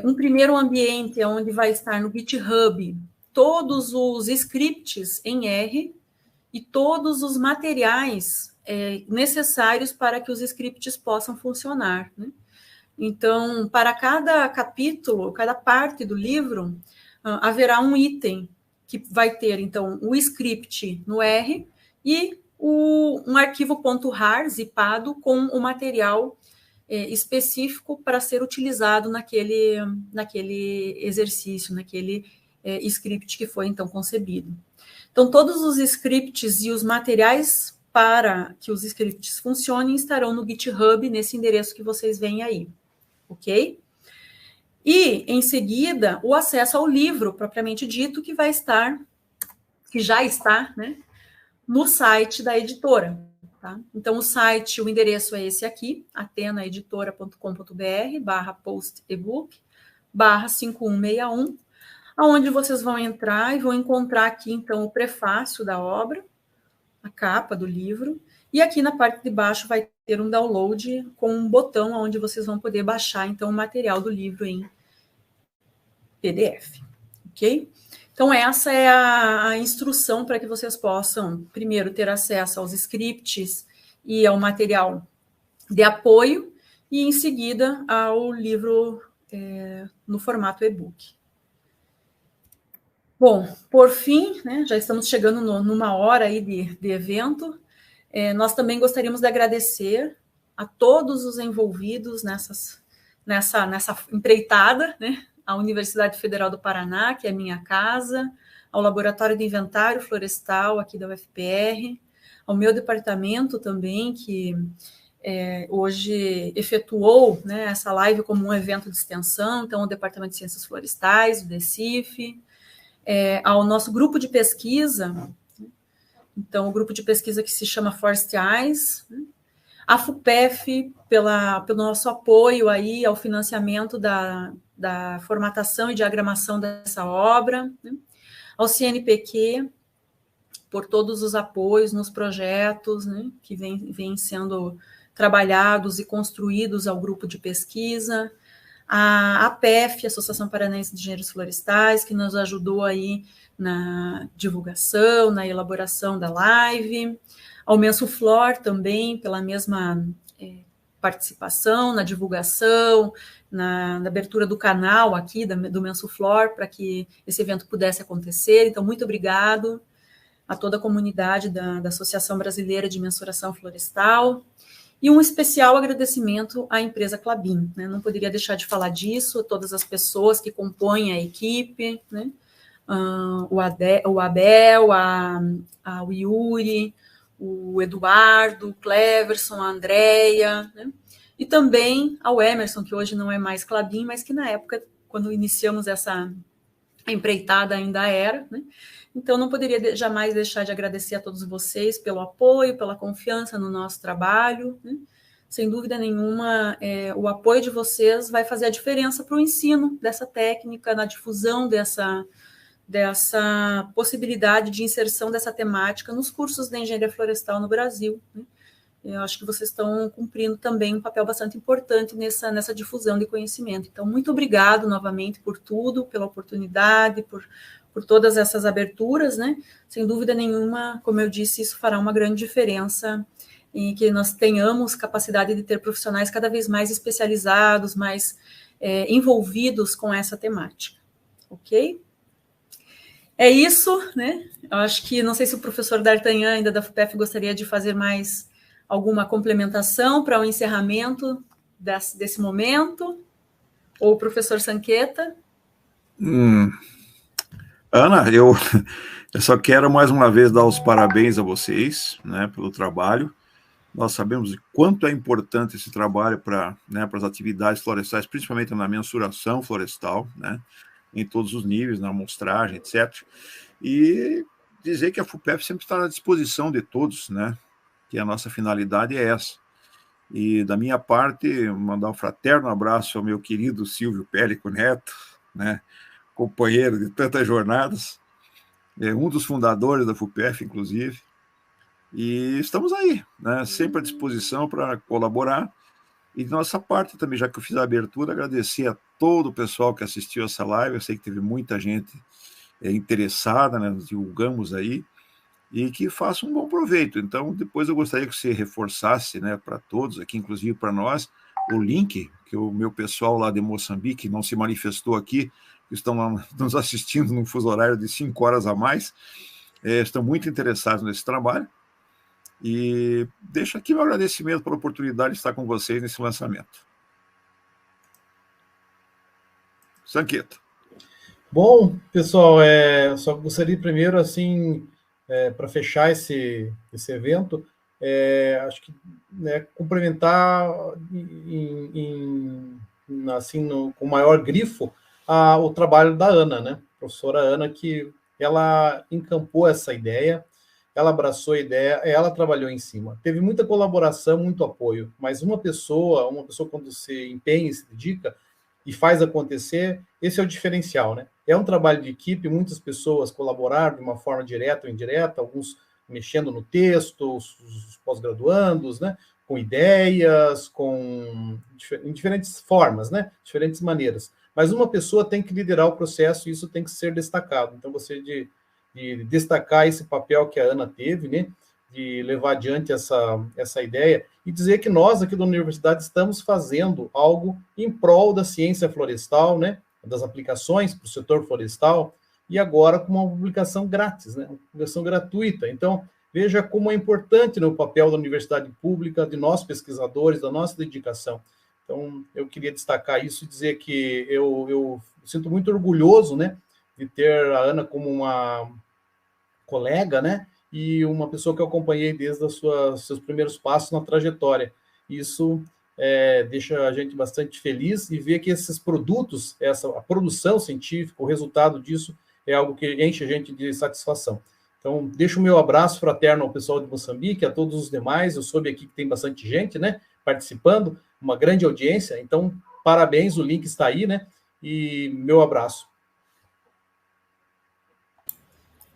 Um primeiro ambiente é onde vai estar no GitHub todos os scripts em R e todos os materiais necessários para que os scripts possam funcionar, né? Então, para cada capítulo, cada parte do livro, haverá um item que vai ter, então, o script no R e um arquivo .rar zipado com o material específico para ser utilizado naquele exercício, naquele script que foi, então, concebido. Então, todos os scripts e os materiais para que os scripts funcionem estarão no GitHub, nesse endereço que vocês veem aí. Ok? E, em seguida, o acesso ao livro, propriamente dito, que já está, né, no site da editora. Tá? Então, o endereço é esse aqui, atenaeditora.com.br/post-ebook/5161, onde vocês vão entrar e vão encontrar aqui, então, o prefácio da obra, a capa do livro, e aqui na parte de baixo vai ter um download com um botão onde vocês vão poder baixar, então, o material do livro em PDF, ok? Então, essa é a instrução para que vocês possam, primeiro, ter acesso aos scripts e ao material de apoio, e em seguida ao livro no formato e-book. Bom, por fim, né, já estamos chegando numa hora aí de evento, nós também gostaríamos de agradecer a todos os envolvidos nessa empreitada, né, à Universidade Federal do Paraná, que é minha casa, ao Laboratório de Inventário Florestal aqui da UFPR, ao meu departamento também, que hoje efetuou, né, essa live como um evento de extensão, então o Departamento de Ciências Florestais, o DECIF, ao nosso grupo de pesquisa, então o grupo de pesquisa que se chama Forest Eyes, a FUPEF pelo nosso apoio aí ao financiamento da formatação e diagramação dessa obra, né, ao CNPq por todos os apoios nos projetos, né, que vêm sendo trabalhados e construídos ao grupo de pesquisa, a APEF, Associação Paranaense de Engenheiros Florestais, que nos ajudou aí na divulgação, na elaboração da live, ao Mensuflor também, pela mesma participação na divulgação, na abertura do canal aqui do Mensuflor, para que esse evento pudesse acontecer. Então, muito obrigado a toda a comunidade da Associação Brasileira de Mensuração Florestal, e um especial agradecimento à empresa Klabin, né? Não poderia deixar de falar disso, todas as pessoas que compõem a equipe, né? O Abel, o Yuri, o Eduardo, o Cleverson, a Andrea, né? E também ao Emerson, que hoje não é mais Klabin, mas que na época, quando iniciamos essa empreitada, ainda era, né? Então, não poderia jamais deixar de agradecer a todos vocês pelo apoio, pela confiança no nosso trabalho, né? Sem dúvida nenhuma, o apoio de vocês vai fazer a diferença para o ensino dessa técnica, na difusão dessa possibilidade de inserção dessa temática nos cursos de engenharia florestal no Brasil, né? Eu acho que vocês estão cumprindo também um papel bastante importante nessa difusão de conhecimento. Então, muito obrigado novamente por tudo, pela oportunidade, por todas essas aberturas, né? Sem dúvida nenhuma, como eu disse, isso fará uma grande diferença em que nós tenhamos capacidade de ter profissionais cada vez mais especializados, mais envolvidos com essa temática, ok? É isso, né? Eu acho que, não sei se o professor D'Artagnan, ainda da FUPEF, gostaria de fazer mais alguma complementação para o encerramento desse momento, ou o professor Sanqueta. Ana, eu só quero mais uma vez dar os parabéns a vocês, né, pelo trabalho. Nós sabemos o quanto é importante esse trabalho para, né, para as atividades florestais, principalmente na mensuração florestal, né, em todos os níveis, na amostragem, etc. E dizer que a FUPEF sempre está à disposição de todos, né, que a nossa finalidade é essa. E da minha parte, mandar um fraterno abraço ao meu querido Silvio Pélico Neto, né, companheiro de tantas jornadas, um dos fundadores da FUPEF, inclusive, e estamos aí, né, sempre à disposição para colaborar. E de nossa parte também, já que eu fiz a abertura, agradecer a todo o pessoal que assistiu essa live. Eu sei que teve muita gente interessada, né, nós divulgamos aí, e que faça um bom proveito. Então, depois eu gostaria que você reforçasse, né, para todos aqui, inclusive para nós, o link que o meu pessoal lá de Moçambique não se manifestou aqui, que estão lá nos assistindo num fuso horário de 5 horas a mais, estão muito interessados nesse trabalho. E deixo aqui meu agradecimento pela oportunidade de estar com vocês nesse lançamento. Sanqueta. Bom, pessoal, só gostaria primeiro, assim, para fechar esse evento, acho que, né, complementar assim, com maior grifo o trabalho da Ana, né? A professora Ana, que ela encampou essa ideia, ela abraçou a ideia, ela trabalhou em cima. Teve muita colaboração, muito apoio, mas uma pessoa quando se empenha e se dedica e faz acontecer, esse é o diferencial, né? É um trabalho de equipe, muitas pessoas colaboraram de uma forma direta ou indireta, alguns mexendo no texto, os pós-graduandos, né? Com ideias, em diferentes formas, né? Diferentes maneiras. Mas uma pessoa tem que liderar o processo e isso tem que ser destacado. Então, você de destacar esse papel que a Ana teve, né, de levar adiante essa ideia e dizer que nós aqui da universidade estamos fazendo algo em prol da ciência florestal, né, das aplicações para o setor florestal, e agora com uma publicação grátis, né, uma publicação gratuita. Então, veja como é importante no papel da universidade pública, de nós pesquisadores, da nossa dedicação. Então, eu queria destacar isso e dizer que eu sinto muito orgulhoso, né, de ter a Ana como uma colega, né, e uma pessoa que eu acompanhei desde os seus primeiros passos na trajetória. Isso deixa a gente bastante feliz e ver que esses produtos, a produção científica, o resultado disso é algo que enche a gente de satisfação. Então, deixo o meu abraço fraterno ao pessoal de Moçambique, a todos os demais. Eu soube aqui que tem bastante gente, né, participando, uma grande audiência. Então, parabéns, o link está aí, né, e meu abraço.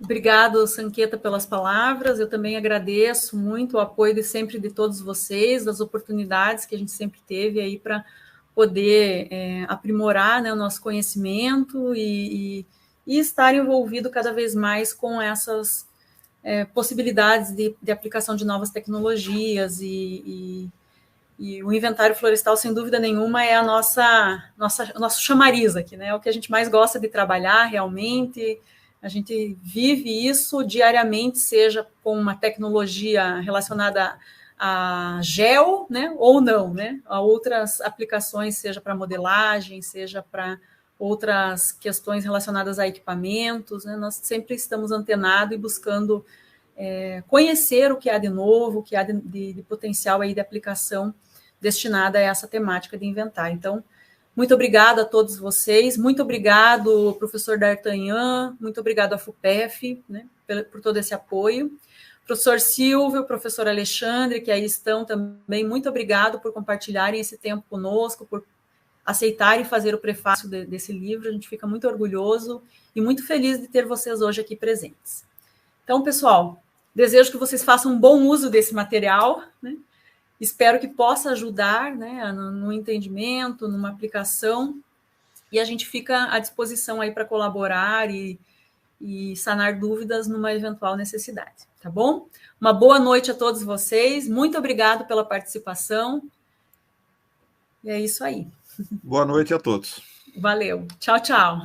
Obrigado, Sanqueta, pelas palavras. Eu também agradeço muito o apoio de todos vocês, das oportunidades que a gente sempre teve aí para poder aprimorar, né, o nosso conhecimento e estar envolvido cada vez mais com essas possibilidades de aplicação de novas tecnologias e o inventário florestal, sem dúvida nenhuma, é o nosso chamariz aqui, né? É o que a gente mais gosta de trabalhar realmente. A gente vive isso diariamente, seja com uma tecnologia relacionada a gel, né, ou não, né, a outras aplicações, seja para modelagem, seja para outras questões relacionadas a equipamentos, né, nós sempre estamos antenados e buscando conhecer o que há de novo, o que há de potencial aí de aplicação destinada a essa temática de inventário. Então, muito obrigada a todos vocês, muito obrigado, professor D'Artagnan, muito obrigado à FUPEF, né, por todo esse apoio. Professor Silvio, professor Alexandre, que aí estão também, muito obrigado por compartilharem esse tempo conosco, por aceitarem fazer o prefácio desse livro. A gente fica muito orgulhoso e muito feliz de ter vocês hoje aqui presentes. Então, pessoal, desejo que vocês façam um bom uso desse material, né? Espero que possa ajudar, né, no entendimento, numa aplicação, e a gente fica à disposição aí para colaborar e sanar dúvidas numa eventual necessidade, tá bom? Uma boa noite a todos vocês, muito obrigado pela participação, e é isso aí. Boa noite a todos. Valeu, tchau, tchau.